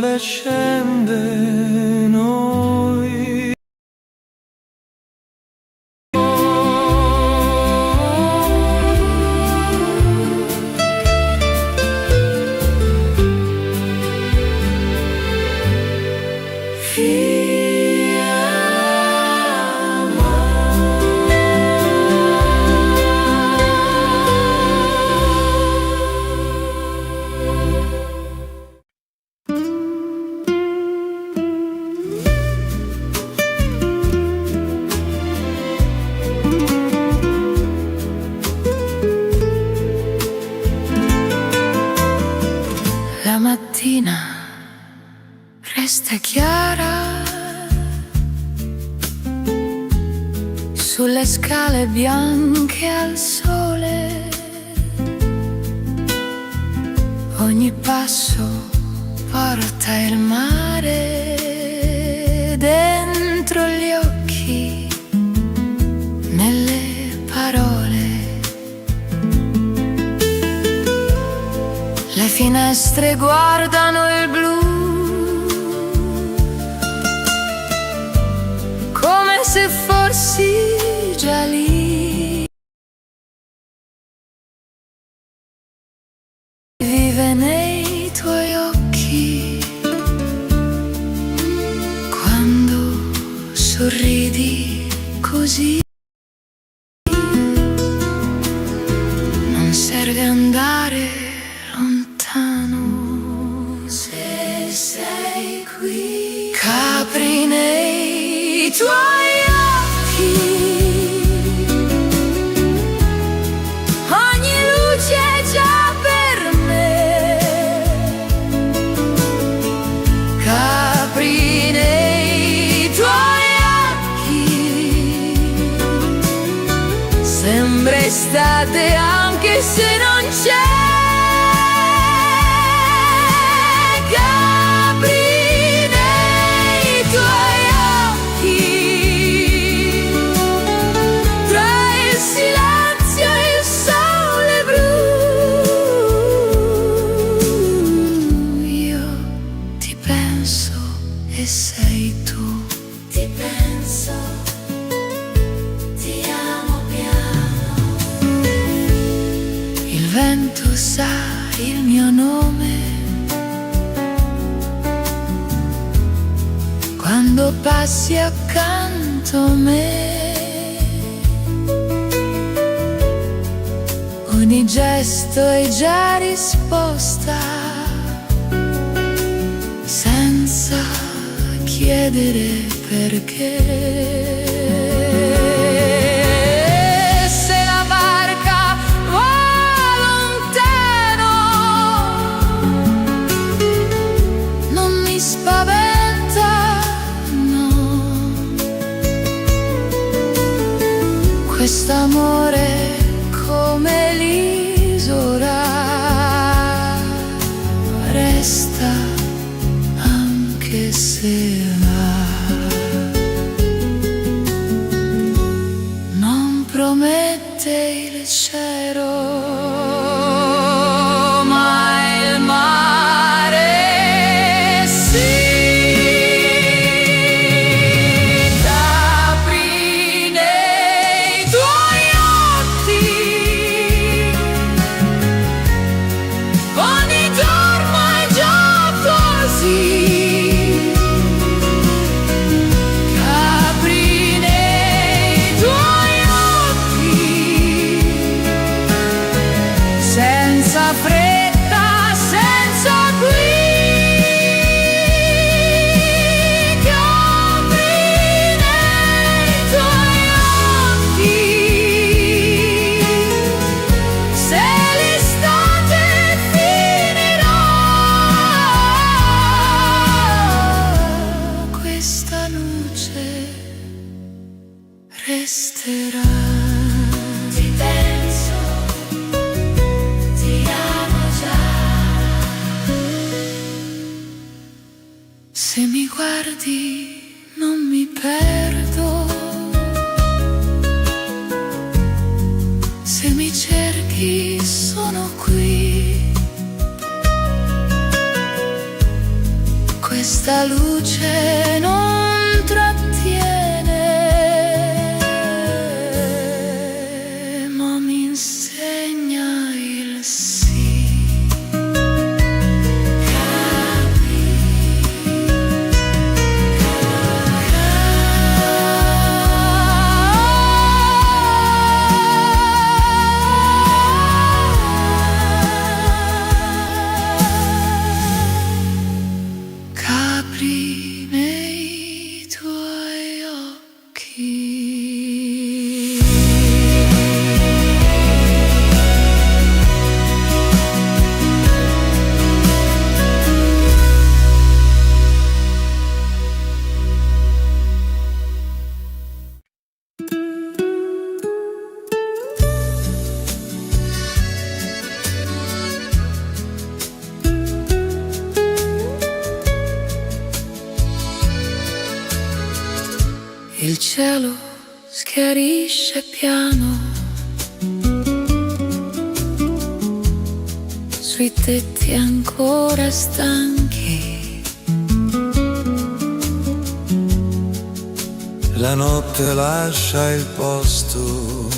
sole scende, noi La mattina resta chiara sulle scale bianche al sole. Ogni passo porta il mare dentro gli occhi, nelle parole. Le finestre guardano il blu, come se fossi già lì. Vive nei tuoi occhi quando sorridi così. Non serve andare lontano se sei qui. Capri nei tuoi occhi, ogni luce è già per me. Capri nei tuoi occhi, sembra estate anche se non c'è. E sei tu. Ti penso, ti amo piano. Il vento sa il mio nome quando passi accanto a me. Ogni gesto è già risposta, senza chiedere perché. Se la barca va lontano, non mi spaventa, no. Quest'amore come l'isola resta anche se non promette il cielo, ma il mare sì. Capri nei tuoi occhi, ogni giorno è già così. Senza fretta, senza qui. Capri nei tuoi occhi, se l'estate finirà, questa luce resterà. Ti penso, se mi guardi non mi perdo, se mi cerchi sono qui. questa luce non trattiene, ma mi insegna il sì. Capri nei tuoi occhi. Il cielo schiarisce piano sui tetti ancora stanchi. La notte lascia il posto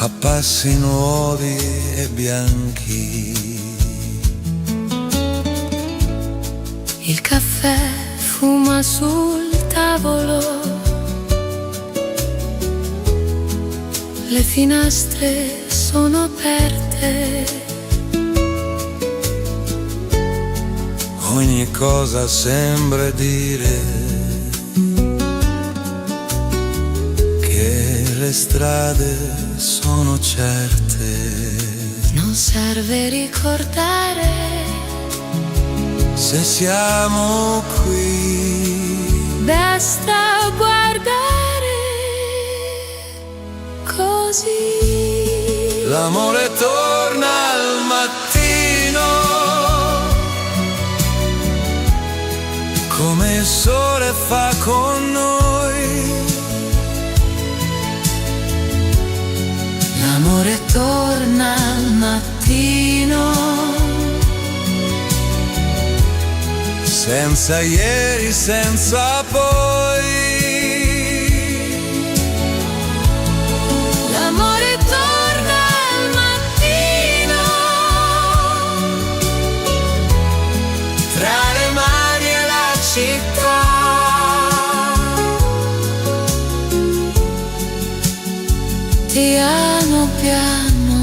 a passi nuovi e bianchi. Il caffè fuma sul tavolo, le finestre sono aperte. Ogni cosa sembra dire che le strade sono certe. Non serve ricordare se siamo qui, basta guardare così. l'amore torna al mattino, come il sole fa con noi. L'amore torna al mattino, senza ieri, senza poi. l'amore torna al mattino, Tra le mani e la città, piano piano,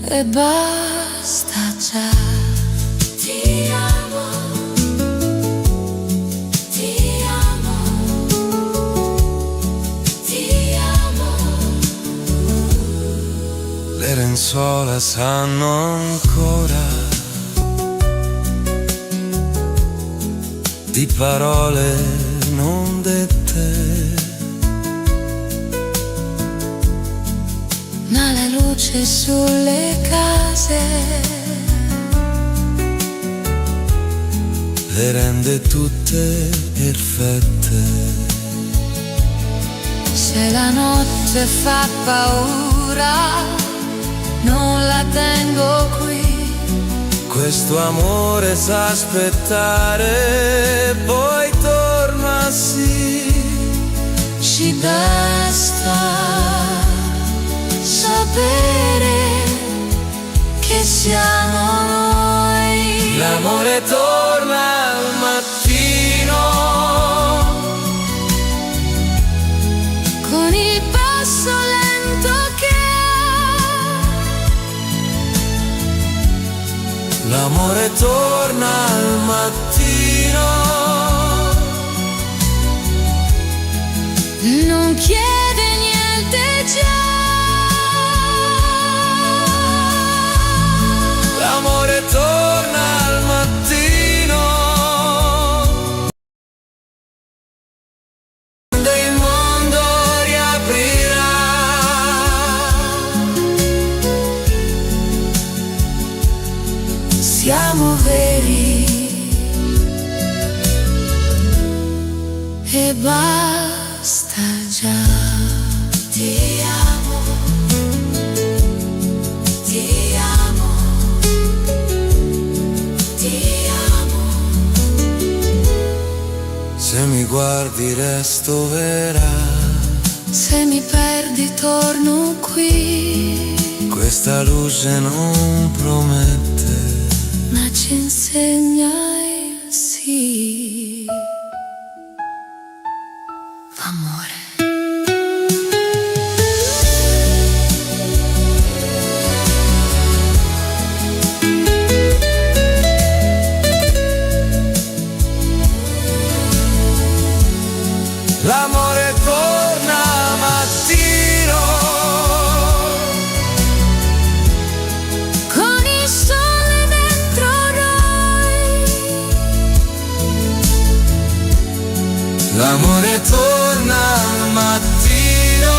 e basta già. Ti amo, ti amo, ti amo. le lenzuola sanno ancora di parole non dette, Ma la luce sulle case le rende tutte perfette. se la notte fa paura, non la tengo qui. Questo amore sa aspettare, poi torna sì. Ci basta sapere che siamo noi. L'amore torna al mattino, con il passo lento che ha. l'amore torna al mattino, Non chiede niente già. l'amore torna al mattino, quando il mondo riaprirà. Siamo veri e basta già. Ti amo, guardi resto vera. Se mi perdi torno qui, Questa luce non promette, ma ci insegna il sì. Amore. l'amore torna mattino, Con il sole dentro noi, l'amore torna al mattino,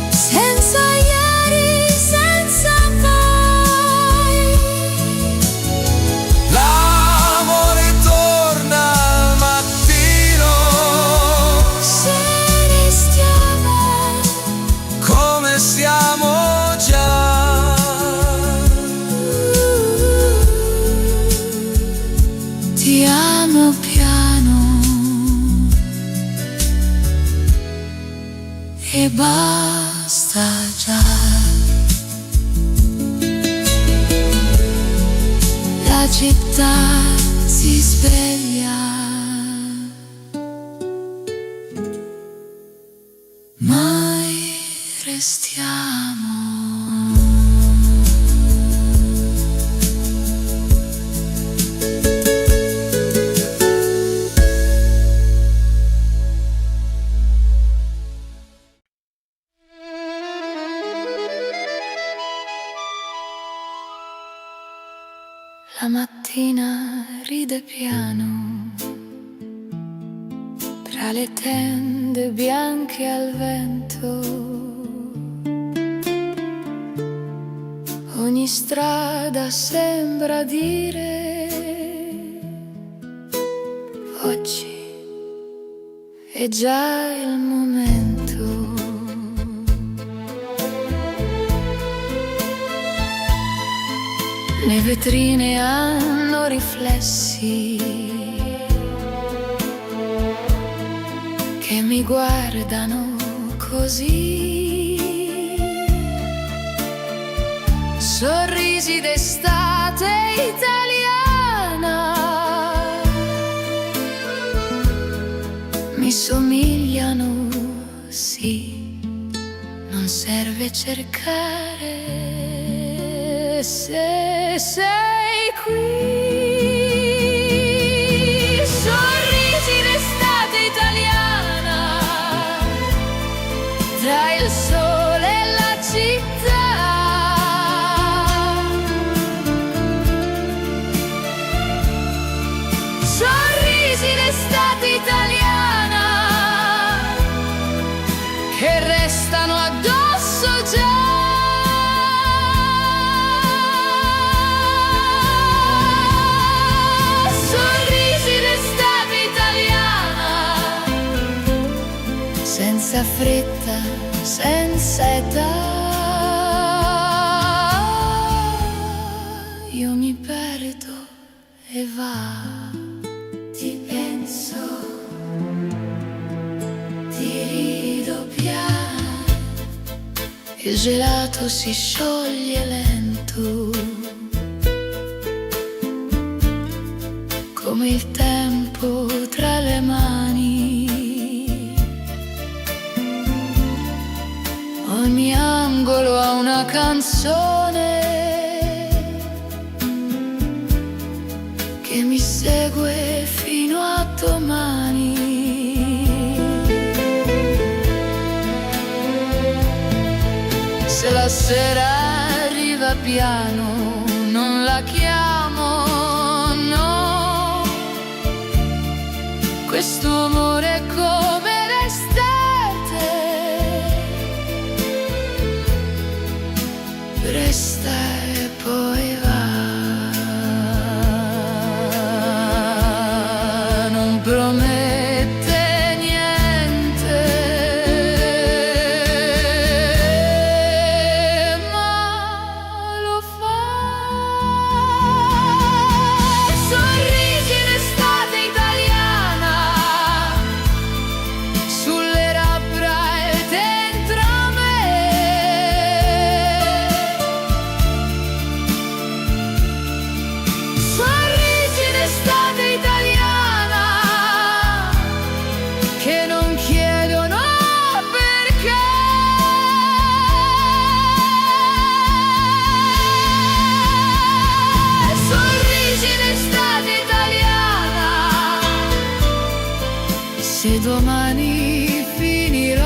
senza ieri, senza poi. l'amore torna al mattino, Se restiamo, come siamo già. ti amo piano e basta già. La città si sveglia, mai restiamo. La mattina ride piano tra le tende bianche al vento. Ogni strada sembra dire: oggi è già il momento. Le vetrine hanno riflessi che mi guardano così. Sorrisi d'estate italiana mi somigliano, sì, non serve cercare. Se sei qui, sorrisi d'estate italiana, tra il sole e la città. Sorrisi d'estate italiana che restano addosso già. Senza fretta, senza età, io mi perdo e va. Ti penso, ti rido piano, il gelato si scioglie lento, come il tempo tra le mani. Ogni angolo ha una canzone che mi segue fino a domani. Se la sera arriva piano, non la chiamo, no. Questo amore è come l'estate, resta e poi va. Non promette niente, ma lo fa. Sorrisi d'estate se domani finirà,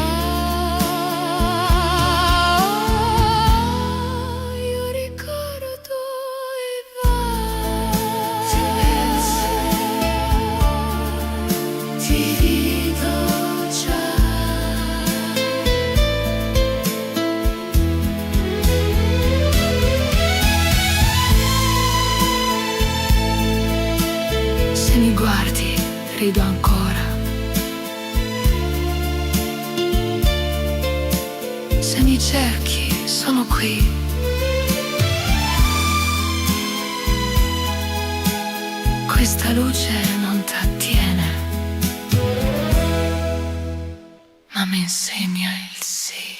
io ricordo e va. Se pensi, ti rido già. Se mi guardi, rido ancora. Se mi cerchi, sono qui. Questa luce non t'attiene, ma mi insegna il sì,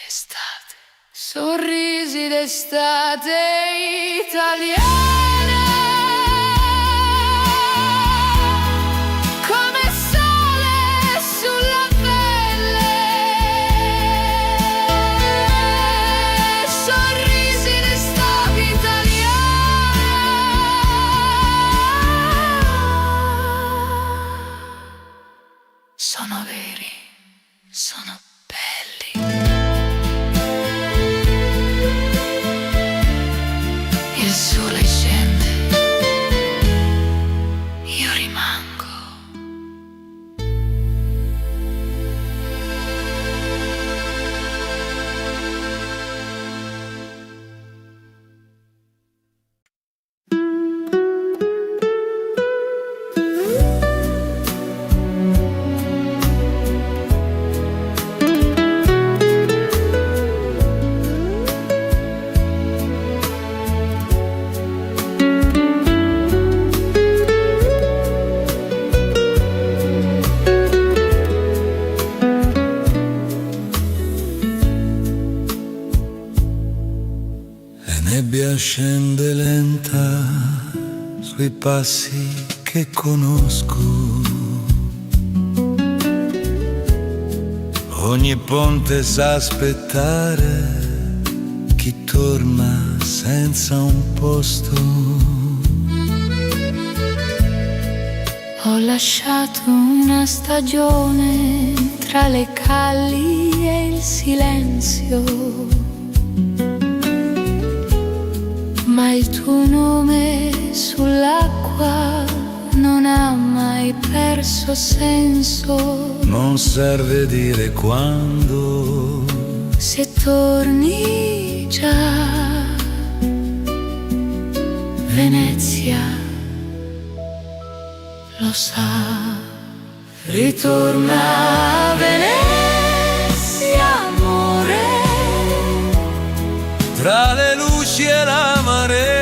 estate. Sorrisi d'estate italiana. Sono veri, sono belli. Il sole scende, io rimango. Nebbia scende lenta sui passi che conosco. Ogni ponte sa aspettare chi torna senza un posto. Ho lasciato una stagione tra le calli e il silenzio, ma il tuo nome sull'acqua non ha mai perso senso. Non serve dire quando, se torni già. Venezia lo sa. Ritorna a Venezia, amore, tra le luci e la marea.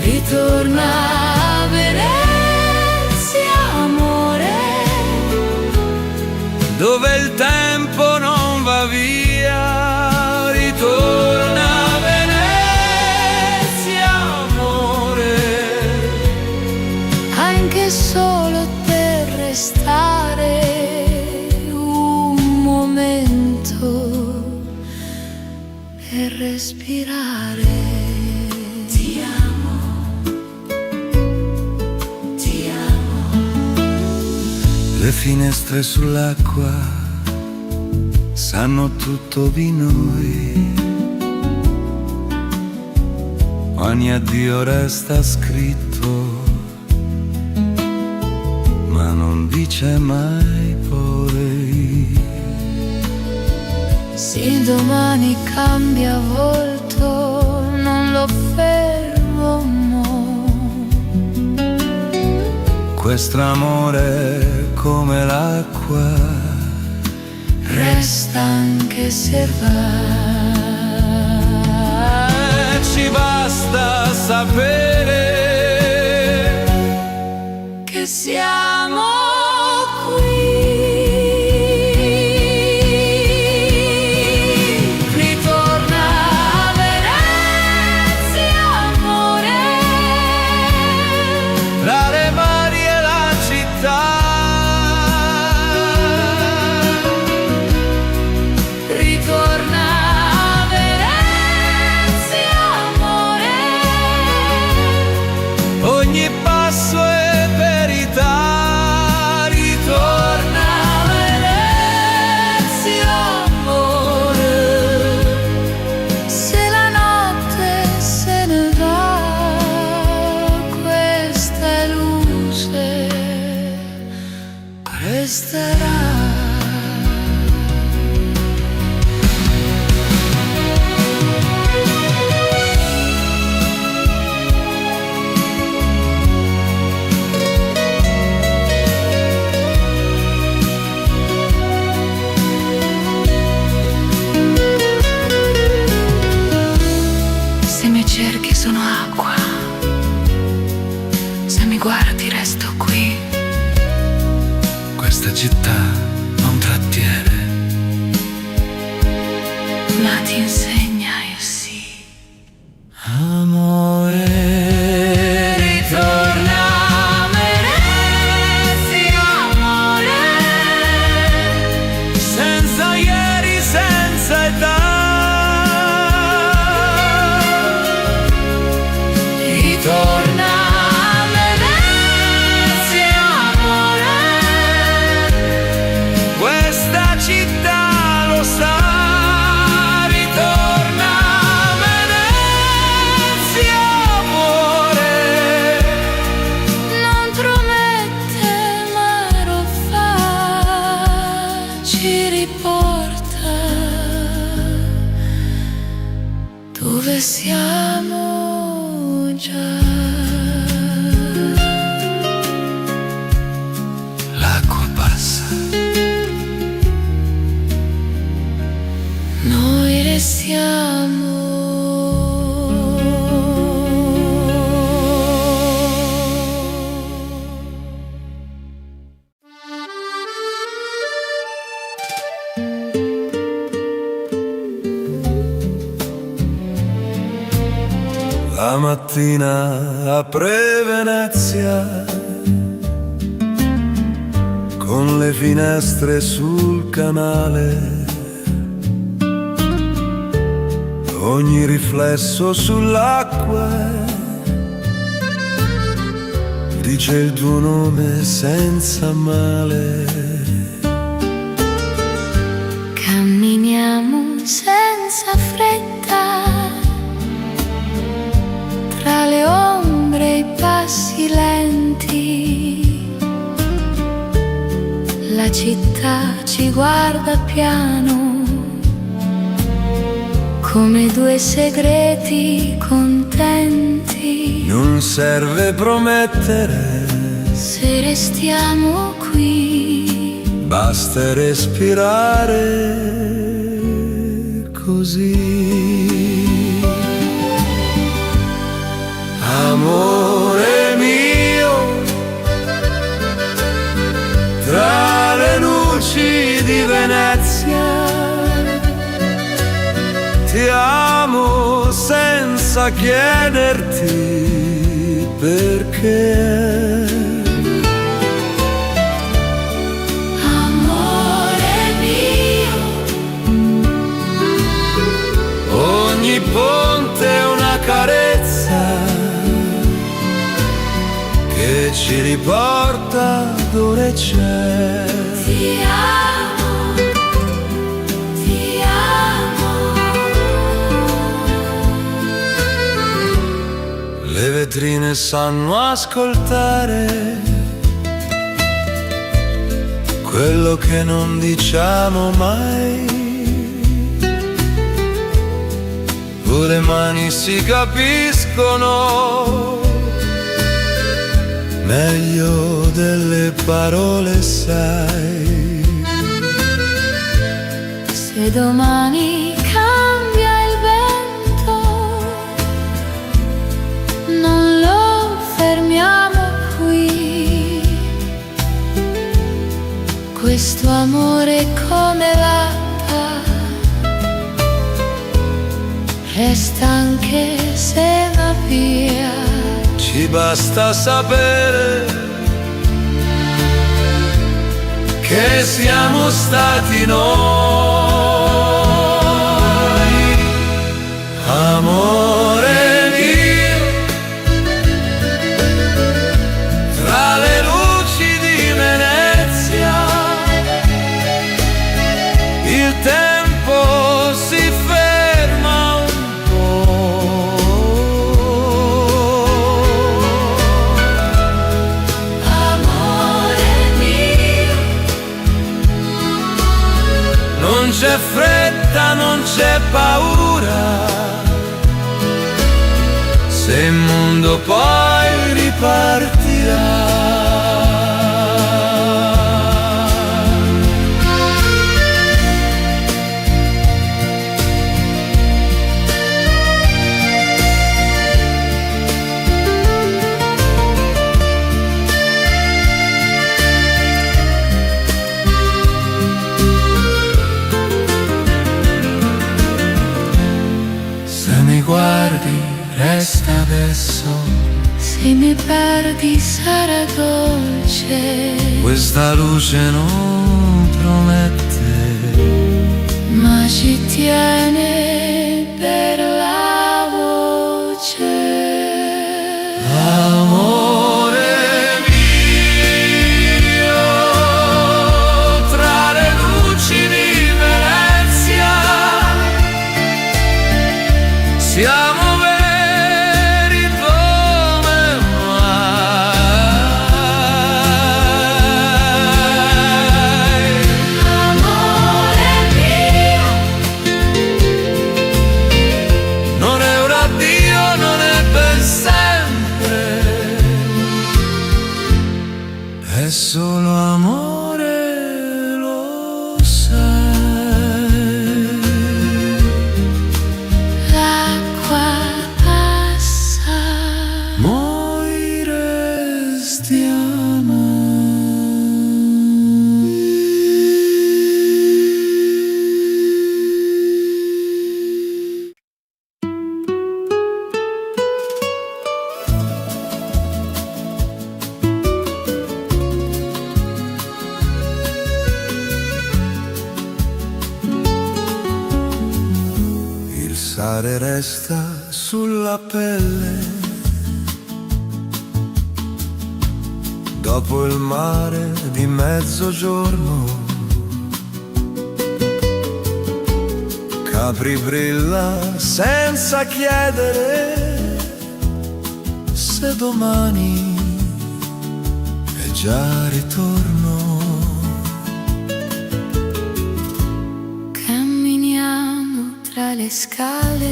Ritorna a Venezia, amore, dove il tempo non va via. Ritorna a Venezia, amore, anche solo per restare un momento, per respirare. Ti amo, ti amo. Le finestre sull'acqua sanno tutto di noi. Ogni addio resta scritto, ma non dice mai poi. Se il domani cambia volto, non lo fermo, no. Questo amore come l'acqua resta anche se va. ci basta sapere che siamo qui. Ritorna a Venezia, amore, tra le mari e la città. ritorna a Venezia, amore, Ogni guardi resto qui. Questa città non trattiene, Ma ti insegna il sì. amore, ritorna a Venezia, amore, senza ieri, senza età. Ritorna a Venezia, amore, questa città lo sa. Ritorna a Venezia, amore, Non promette ma lo fa, ci riporta dove siamo già. l'acqua passa, Noi restiamo. la mattina apre Venezia con le finestre sul canale, ogni riflesso sull'acqua dice il tuo nome senza male. Camminiamo senza fretta, tra le ombre e i passi lenti. La città ci guarda piano, come due segreti contenti. Non serve promettere, Se restiamo qui, basta respirare così. Amore mio, tra le luci di Venezia, ti amo senza chiederti perché. amore mio, Ogni ponte è una carezza che ci riporta dove c'è. ti amo, ti amo. Le vetrine sanno ascoltare quello che non diciamo mai. O le mani si capiscono meglio delle parole, sai. Se domani cambia il vento, non lo fermiamo qui. Questo amore come l'acqua resta anche se va via. Ci basta sapere che siamo stati noi, amore mio, tra le luci di Venezia, il tempo si ferma un po'. Amore mio, Non c'è fretta, non c'è paura, se il mondo poi ripartirà. mi perdi sarà dolce, questa luce non promette, ma ci tiene per la voce. amore mio, tra le luci di Venezia siamo veri come mai. Amore mio, Non è un addio, non è per sempre, è solo amore, lo sai. l'acqua passa, Noi restiamo. Il sale resta sulla pelle, dopo il mare di mezzogiorno. Capri brilla senza chiedere se domani è già ritorno. camminiamo tra le scale,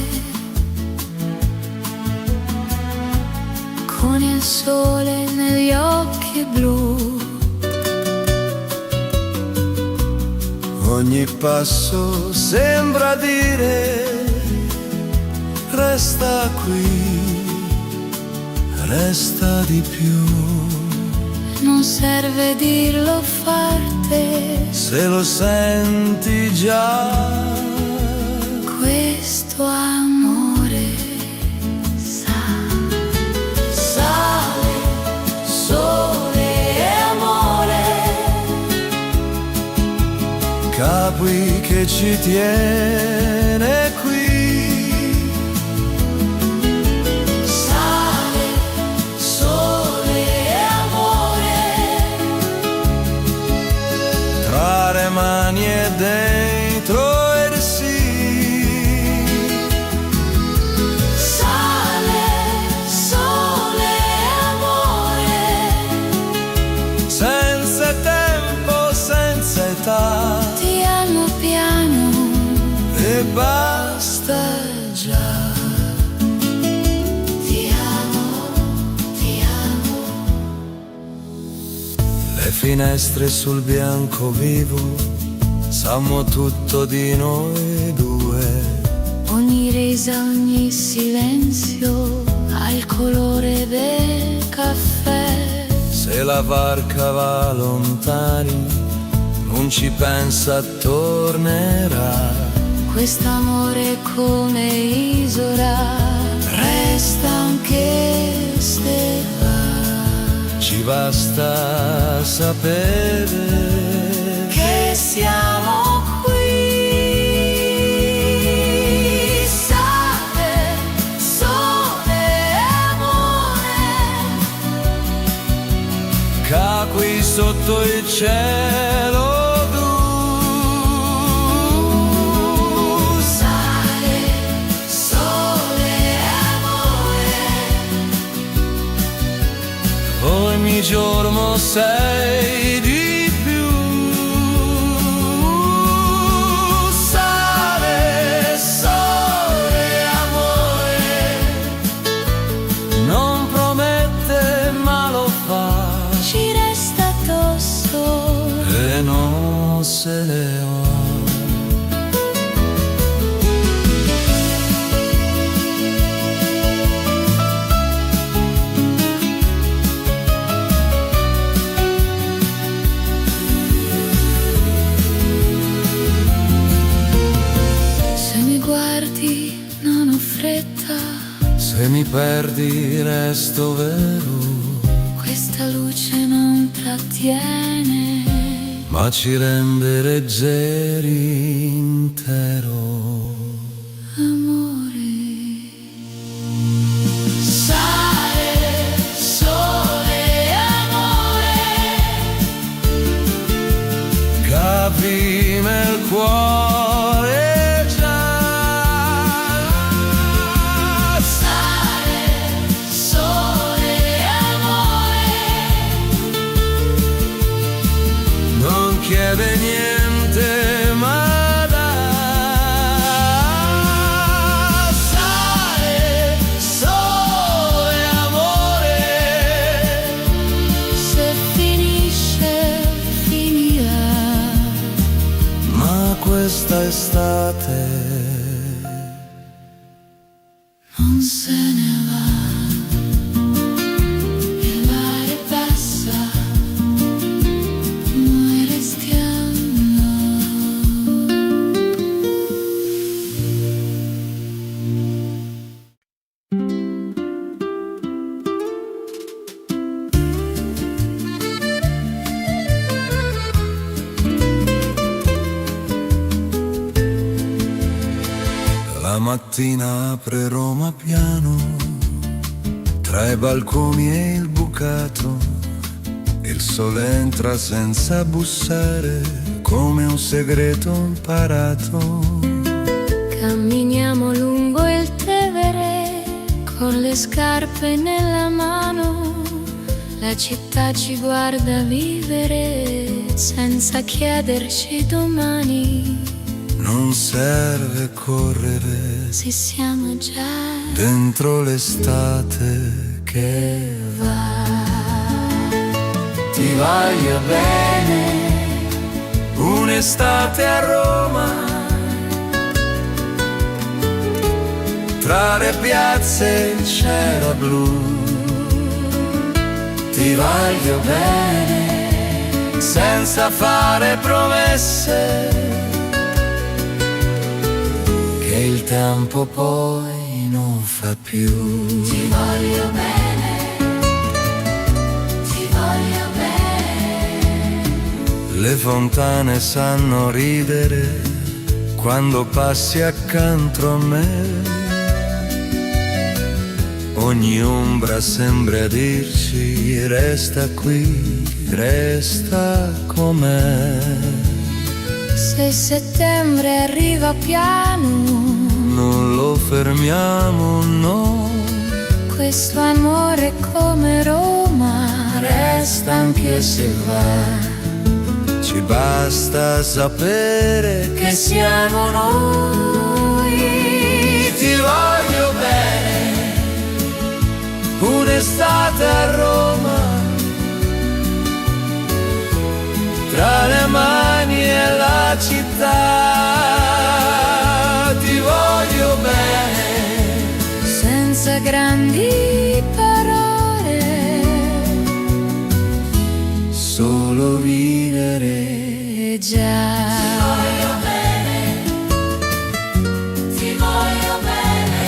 con il sole negli occhi blu. Ogni passo sembra dire resta qui, resta di più. Non serve dirlo forte, Se lo senti già, questo amore sa. Sale, sole e amore, Capri che ci tiene qui. sale, sole e amore, Tra le mani e dentro il sì. sale, sole e amore, Senza tempo, senza età, ti amo piano, e basta già. ti amo, ti amo. Le finestre sul bianco vivo sanno tutto di noi due. Ogni resa, ogni silenzio ha il colore del caffè. Se la barca va lontani, non ci pensa, tornerà. Quest'amore come isola resta anche se va. Ci basta sapere Che siamo qui. Sale, sole e amore, Capri sotto il cielo blu. sale, sole e amore, Ogni giorno sei di più. Sale, sole, amore, non promette ma lo fa, ci resta addosso. e non se ne va. Se mi guardi non ho fretta, Se mi perdi resto vero, questa luce non trattiene, ma ci rende leggeri intero. amore. Sale, sole, amore, Capì nel cuore già. sale, sole, amore, Non chiede niente ma dà. Sale, sole, amore, se finisce, finirà. ma questa estate Non se ne va, il mare passa, noi restiamo. La mattina apre Roma piano, tra i balconi e il bucato. Il sole entra senza bussare, come un segreto imparato. Camminiamo lungo il Tevere, con le scarpe nella mano. La città ci guarda vivere, senza chiederci domani. Non serve correre Se siamo già dentro l'estate che va. ti voglio bene. Un'estate a Roma, tra le piazze il cielo blu. Ti voglio bene, senza fare promesse, che il tempo poi non fa più. Ti voglio bene, ti voglio bene. Le fontane sanno ridere quando passi accanto a me. Ogni ombra sembra dirci resta qui, resta com'è. Se settembre arriva piano, Non lo fermiamo, no. questo amore come Roma resta anche se va. Ci basta sapere Che siamo noi. ti voglio bene. Un'estate a Roma, tra le mani e la città. Ti voglio bene, Senza grandi parole, solo vivere già. Ti voglio bene,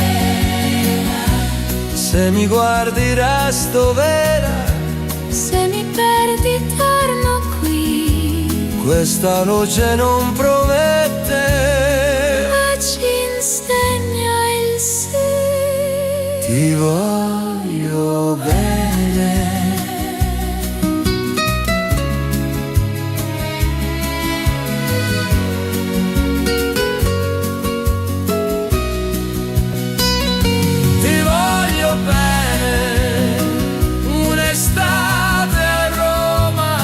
Se mi guardi resto vera, Se mi perdi torno qui, questa luce non promette. ma ci insegna il sì. Ti voglio bene. Ti voglio bene, un'estate a Roma,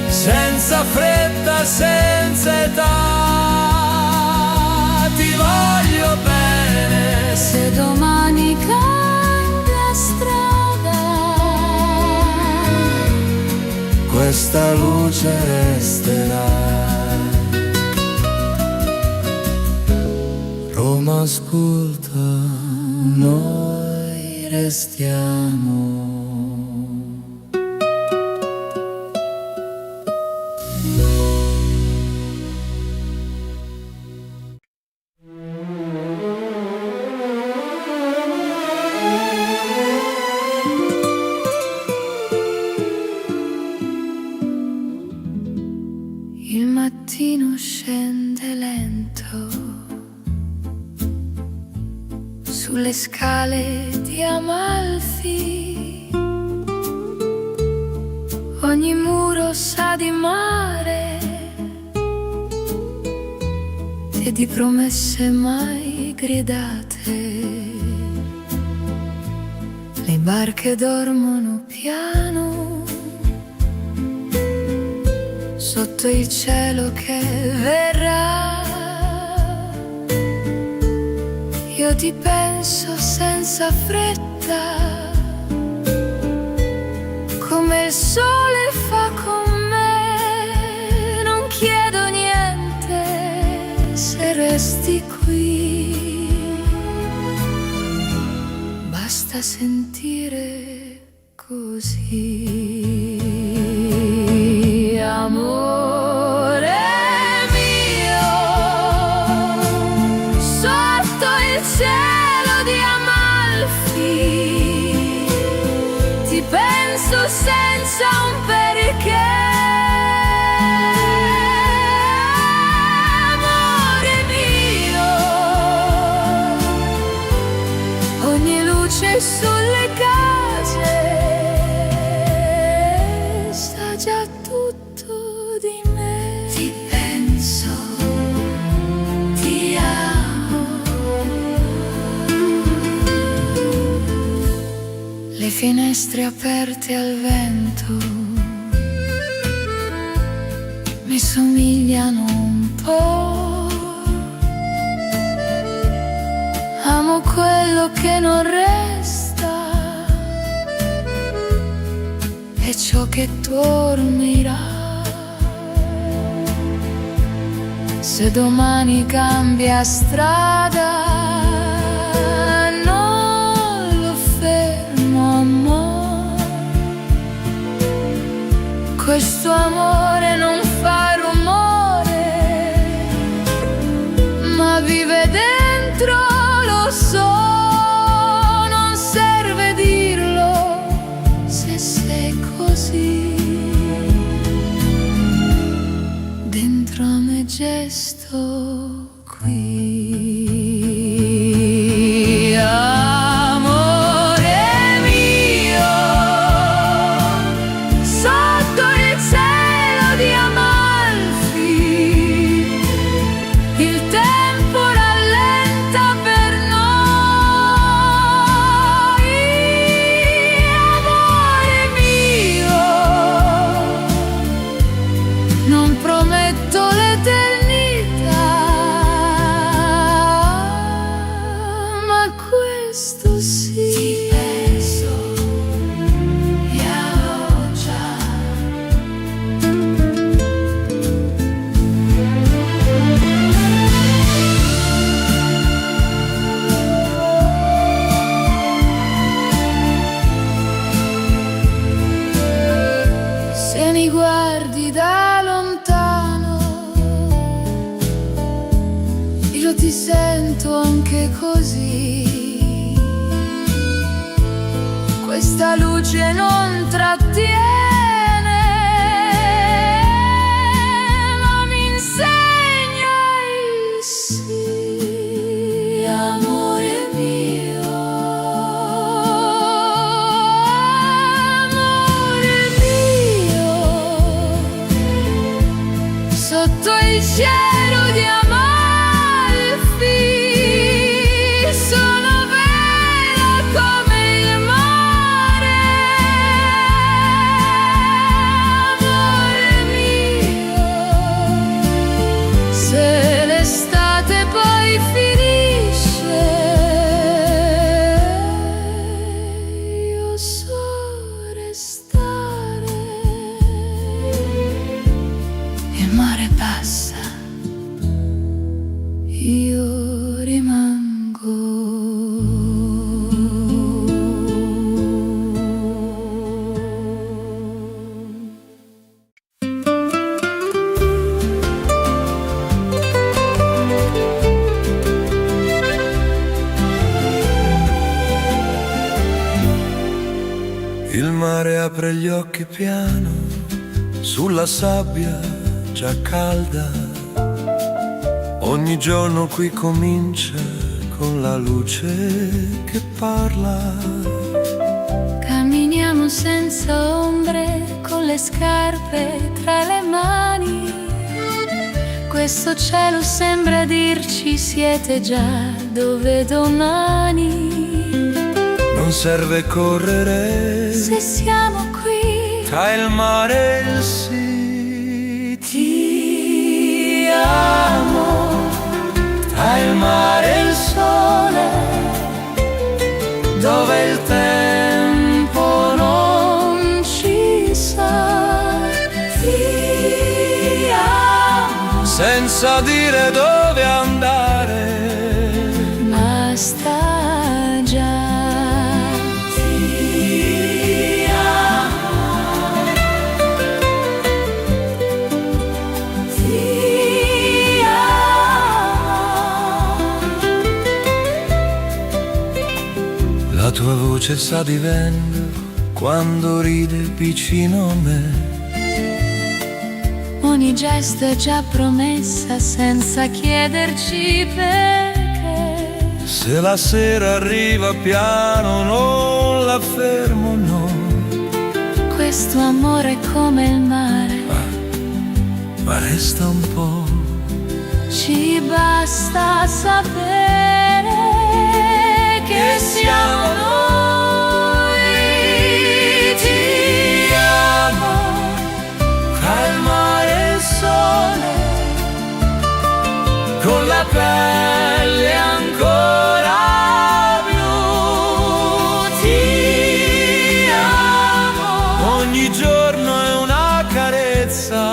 senza fretta, senza età. Ti voglio bene, Se domani cambia strada, questa luce resterà. Roma ascolta, noi restiamo. scende lento sulle scale di Amalfi. Ogni muro sa di mare e di promesse mai gridate. Le barche dormono piano sotto il cielo che verrà. Io ti penso senza fretta, come il sole fa con me. Non chiedo niente se resti qui, basta sentire così. Amore mio, sotto il cielo di Amalfi, ti penso senza un perché. Amore mio, ogni luce sulle case sa già tutto di me. Ti penso, ti amo. Le finestre aperte al vento mi somigliano un po'. Amo quello che non resta e ciò che dormirà. Se domani cambia strada, non lo fermo, amore. Questo amore non fa rumore, ma vive dentro, lo so. Non serve dirlo se sei così. Dentro a me gesto qui. Amore mio, sotto il cielo di Amalfi, il tempo rallenta per noi. Amore mio, non prometto l'eternità, ma questo sì. Ti penso, io già. Se mi guardi da lontano, io ti sento anche così. Questa luce non trattiene, ma mi insegna il sì. Amore mio, amore mio, sotto il cielo di Amalfi, sono vera come il mare. Amore mio, se l'estate poi finisce, io so restare. Il mare passa, io rimango. Il mare apre gli occhi piano sulla sabbia già calda. Ogni giorno qui comincia con la luce che parla. Camminiamo senza ombre, con le scarpe tra le mani. Questo cielo sembra dirci siete già dove domani. Non serve correre Se siamo qui tra il mare e il sì. ti amo, Tra il mare e il sole, dove il tempo non ci sa. Ti amo, senza dire dove andare. basta già. Ti amo, ti amo. La tua voce sa di vento quando ride vicino a me. Ogni gesto è già promessa senza chiederci perché. Se la sera arriva piano non la fermo, no. Questo amore è come il mare, Ma resta un po'. ci basta sapere che siamo noi. Ti amo, Tra il mare e il sole, con la pelle ancora blu. ti amo. Ogni giorno è una carezza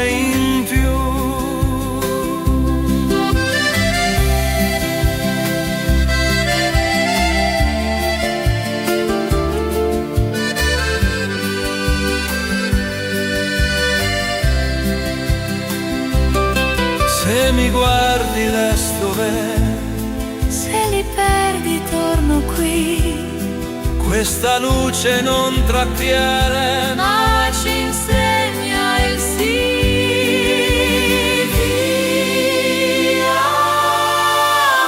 in più. Se mi guardi resto vero, Se li perdi torno qui, questa luce non trattiene, ma ci insegna il sì. Ti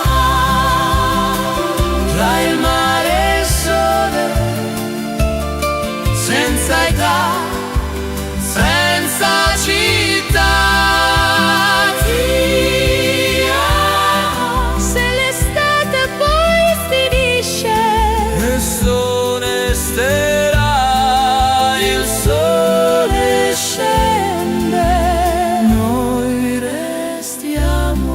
amo, tra il mare e il sole, senza età, senza città. ti amo. Se l'estate poi finisce, Nessuna resterà, il sole scende, noi restiamo.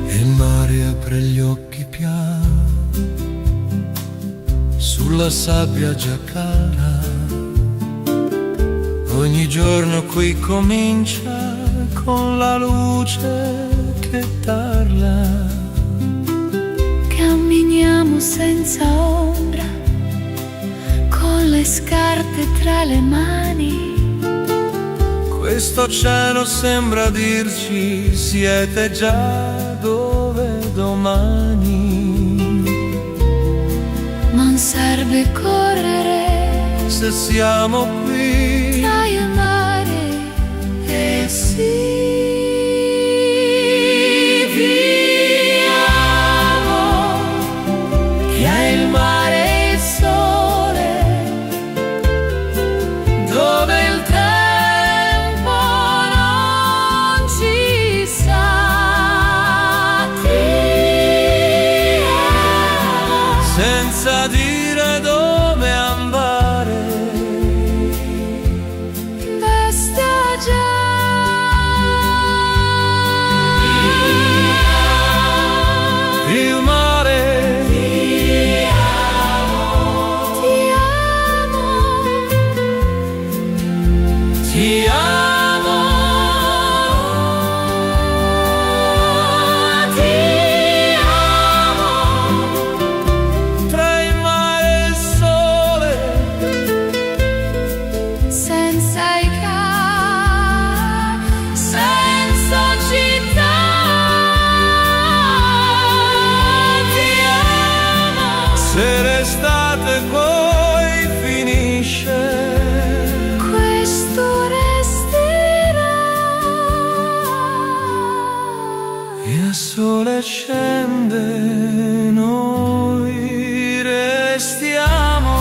Il mare apre gli occhi piano sulla sabbia già cara. Ogni giorno qui comincia con la luce che parla. camminiamo senza ombra, con le scarpe tra le mani. Questo cielo sembra dirci siete già dove domani. Non serve correre Se siamo qui tra il mare e il sì. Ti amo, che è il mare e il sole, dove il tempo non ci sa. Ti amo, senza dire dove andare. basta già. Il mare Ti amo, ti amo. ti scende, noi restiamo.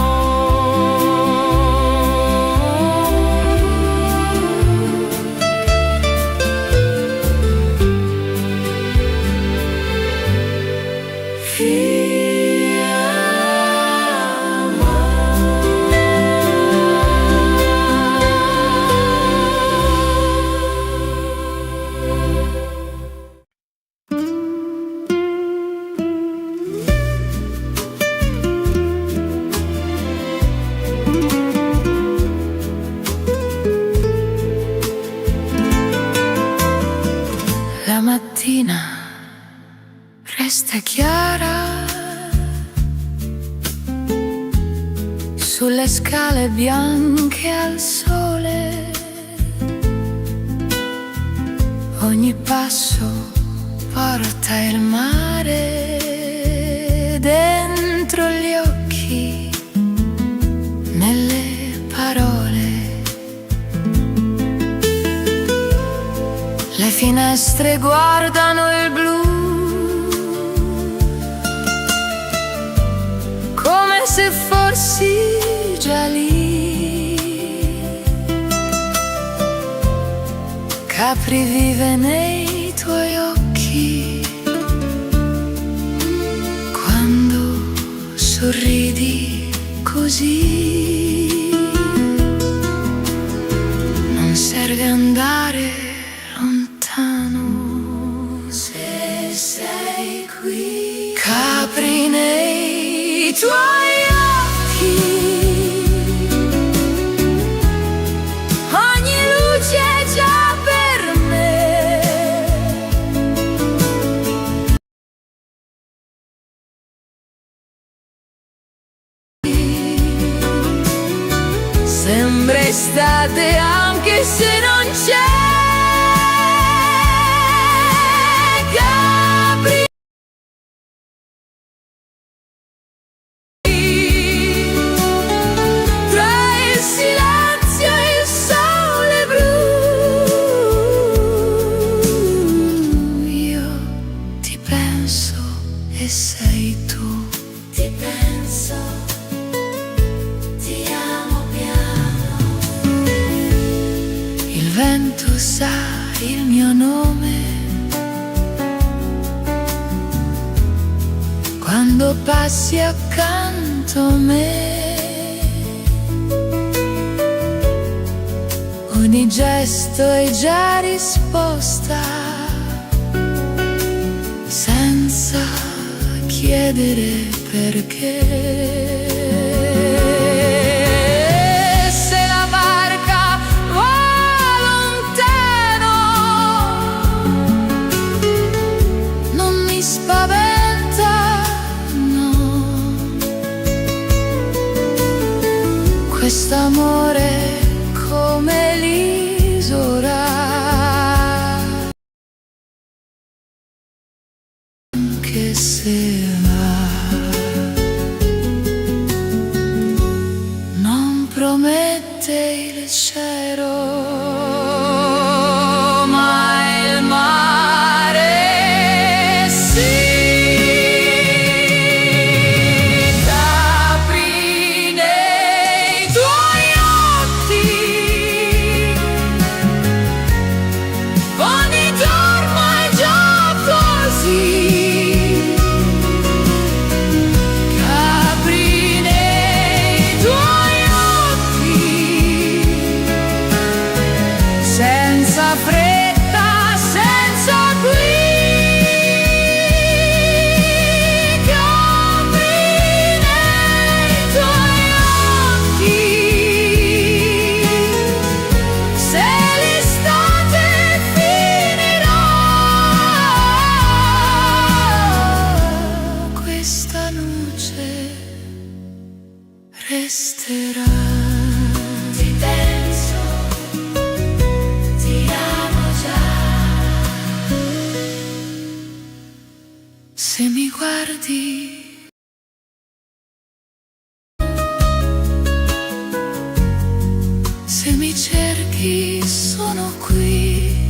La mattina resta chiara sulle scale bianche al sole. Ogni passo porta il mare dentro gli occhi, nelle parole. Le finestre guardano il blu, come se fossi già lì. Capri vive nei tuoi occhi quando sorridi così. Non serve andare lontano se sei qui. Capri nei tuoi occhi, ogni luce è già per me. Sembra estate anche se non c'è. E sei tu. Ti penso, ti amo piano. Il vento sa il mio nome quando passi accanto a me. Ogni gesto è già risposta, senza chiedere perché. Se la barca va lontano, non mi spaventa, no. Quest'amore come l'isola, anche se non promette il cielo, ma il mare sì. Capri nei tuoi occhi, ogni giorno è già così. Senza fretta, senza qui. Capri nei tuoi occhi, se l'estate finirà, questa luce resterà. Ti penso, se mi guardi, se mi cerchi, sono qui.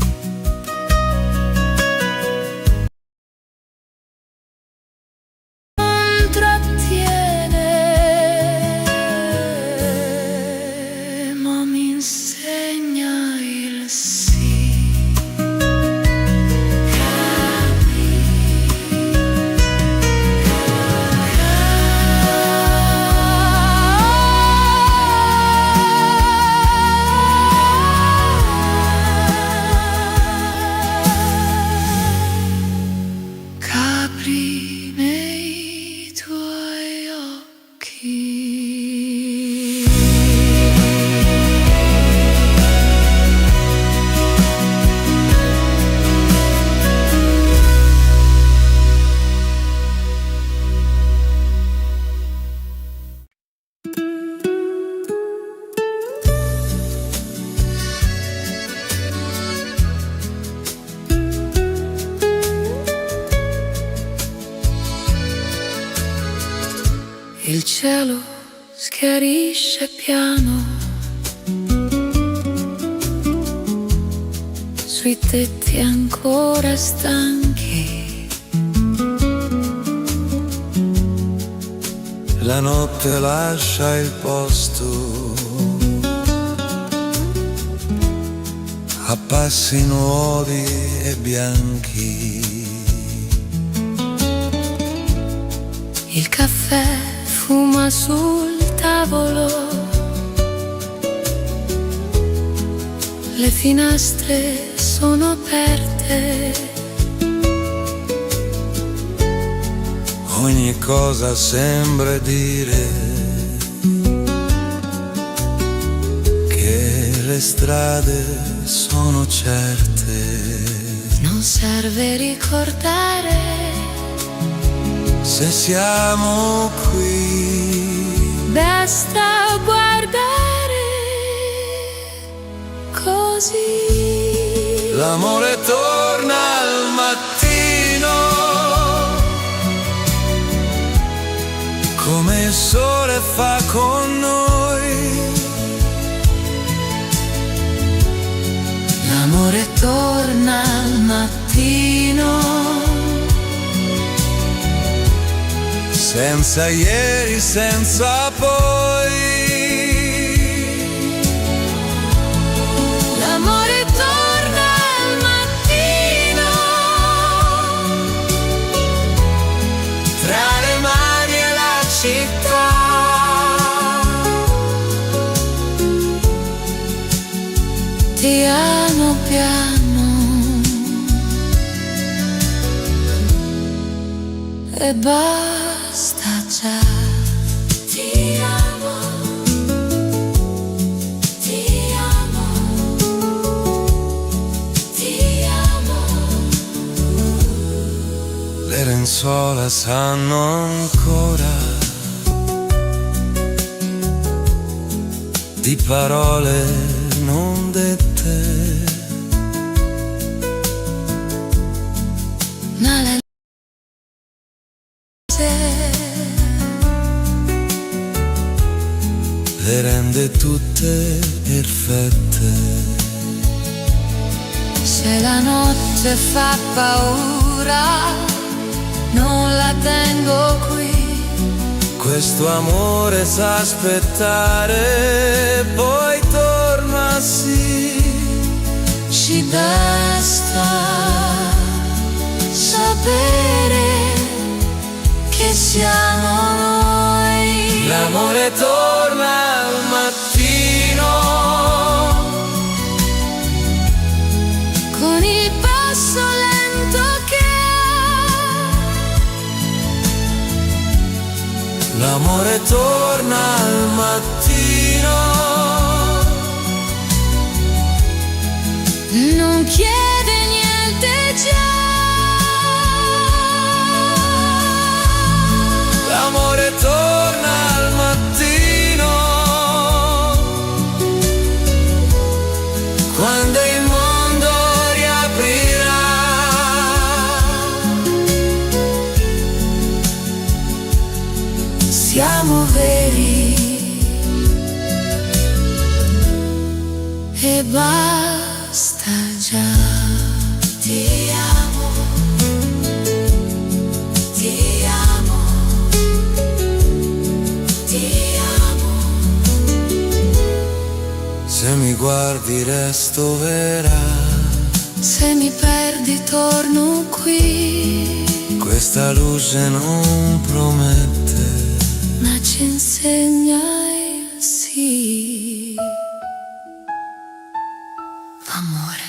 cielo schiarisce piano sui tetti ancora stanchi. La notte lascia il posto a passi nuovi e bianchi. Il caffè fuma sul tavolo, le finestre sono aperte. Ogni cosa sembra dire che le strade sono certe. Non serve ricordare se siamo qui, basta guardare così. l'amore torna al mattino, come il sole fa con noi. L'amore torna al mattino, senza ieri, senza poi. l'amore torna al mattino, Tra le mani e la città, ti amo piano e basta già. Ti amo, ti amo, ti amo. le lenzuola sanno ancora di parole non dette. Ma le Le rende tutte perfette. se la notte fa paura, non la tengo qui. Questo amore sa aspettare, poi torna sì. Ci basta sapere che siamo noi. L'amore torna al mattino, con il passo lento che ha. l'amore torna al mattino, Non chiede niente già. l'amore torna al mattino, quando il mondo riaprirà. Siamo veri e basta già. Ti amo, ti amo, ti amo. Se mi guardi resto vera, Se mi perdi torno qui, questa luce non promette. ma ci insegna il sì. Amore.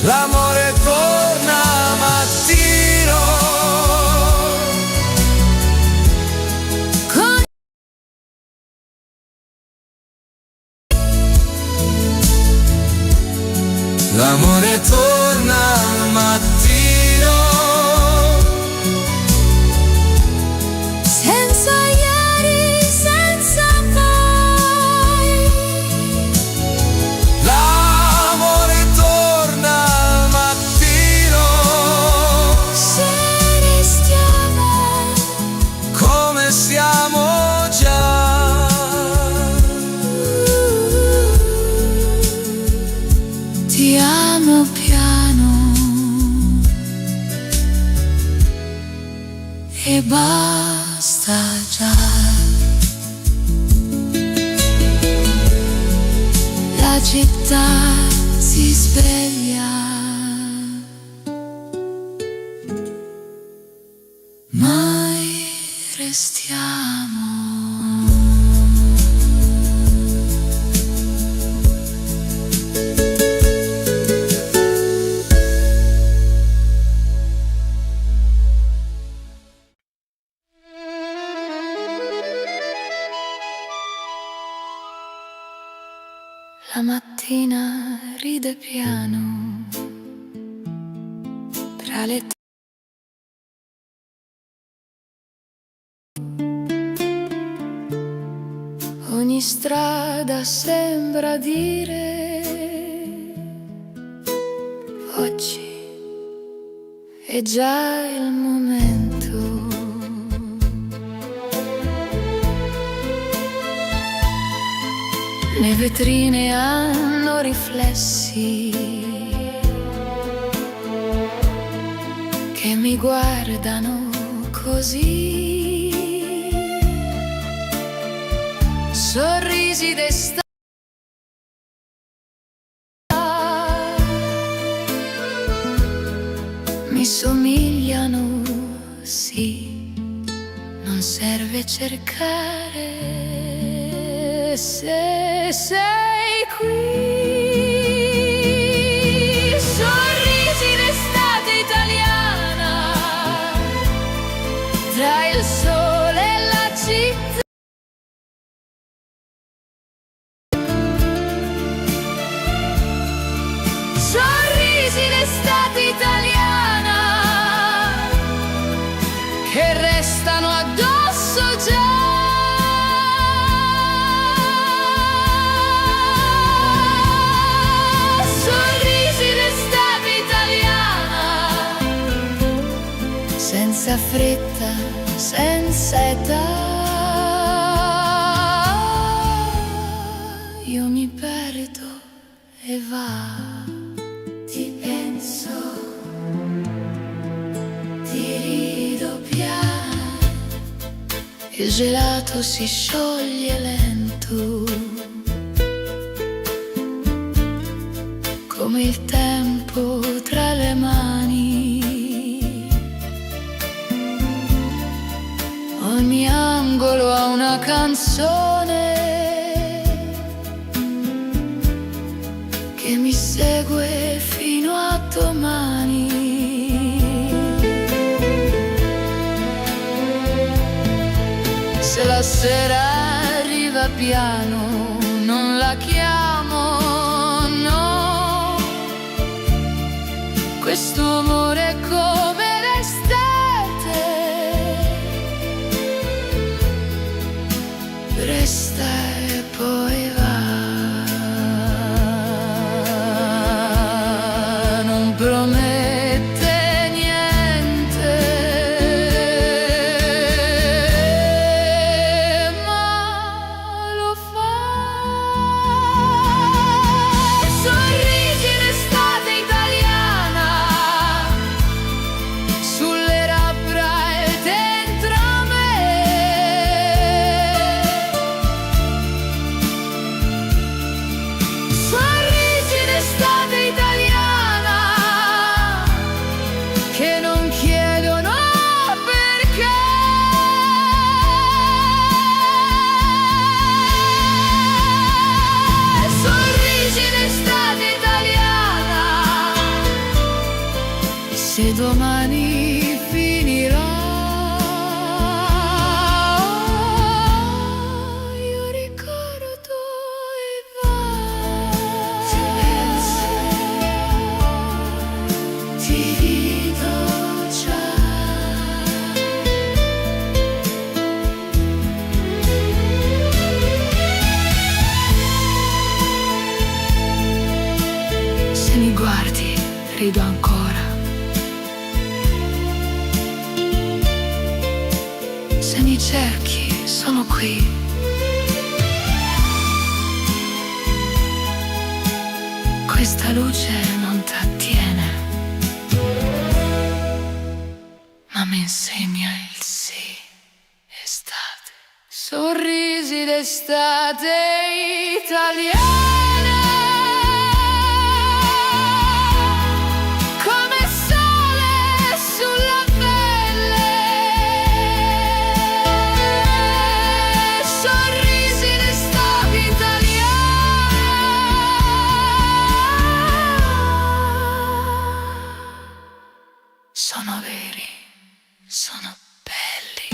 L'amore torna mattino, Con l'amore torna al mattino, senza ieri, senza poi. piano piano e basta già. La città si sveglia, mai restiamo. La mattina ride piano tra le ogni strada sembra dire oggi è già il momento. Le vetrine hanno riflessi che mi guardano così, sorrisi d'estate mi somigliano, sì, non serve cercare. Se sei qui, sorrisi d'estate italiana, tra il sole e la città. Sorrisi d'estate italiana che restano addosso già. Senza fretta, senza età, io mi perdo e va. Ti penso, ti rido piano, il gelato si scioglie lento, come il tempo tra le mani. Ogni angolo ha una canzone che mi segue fino a domani. Se la sera arriva piano, non la chiamo, no. Questo amore è come resta e poi va, non promette niente, ma lo fa. Sorrisi d'estate italiana sulle labbra e dentro me. Se domani finirà, io ricordo e va. Ti penso, ti rido già. Se mi guardi, rido ancora. Se mi cerchi, sono qui. questa luce non t'attiene, ma mi insegna il sì, estate, sorrisi d'estate italiane, come sole sulla pelle, sorrisi d'estate italiane, sono veri, sono belli.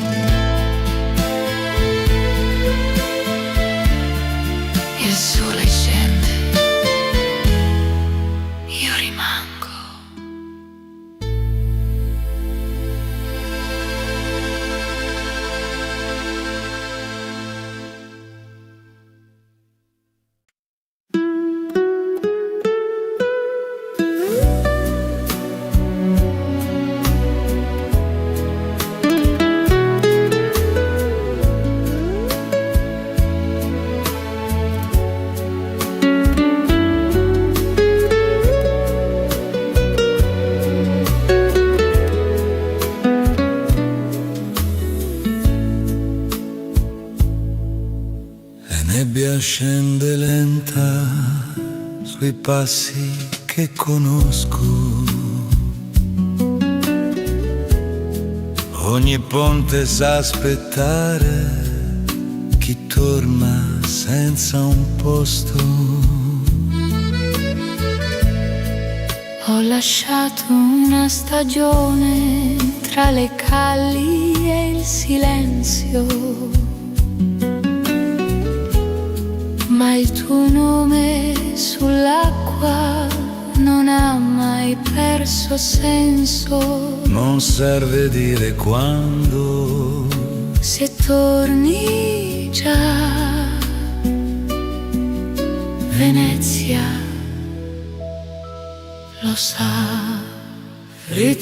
Il sole scende, io rimango. La nebbia scende lenta sui passi che conosco. Ogni ponte sa aspettare chi torna senza un posto. Ho lasciato una stagione tra le calli e il silenzio, ma il tuo nome sull'acqua non ha mai perso senso. Non serve dire quando, Se torni già, Venezia lo sa.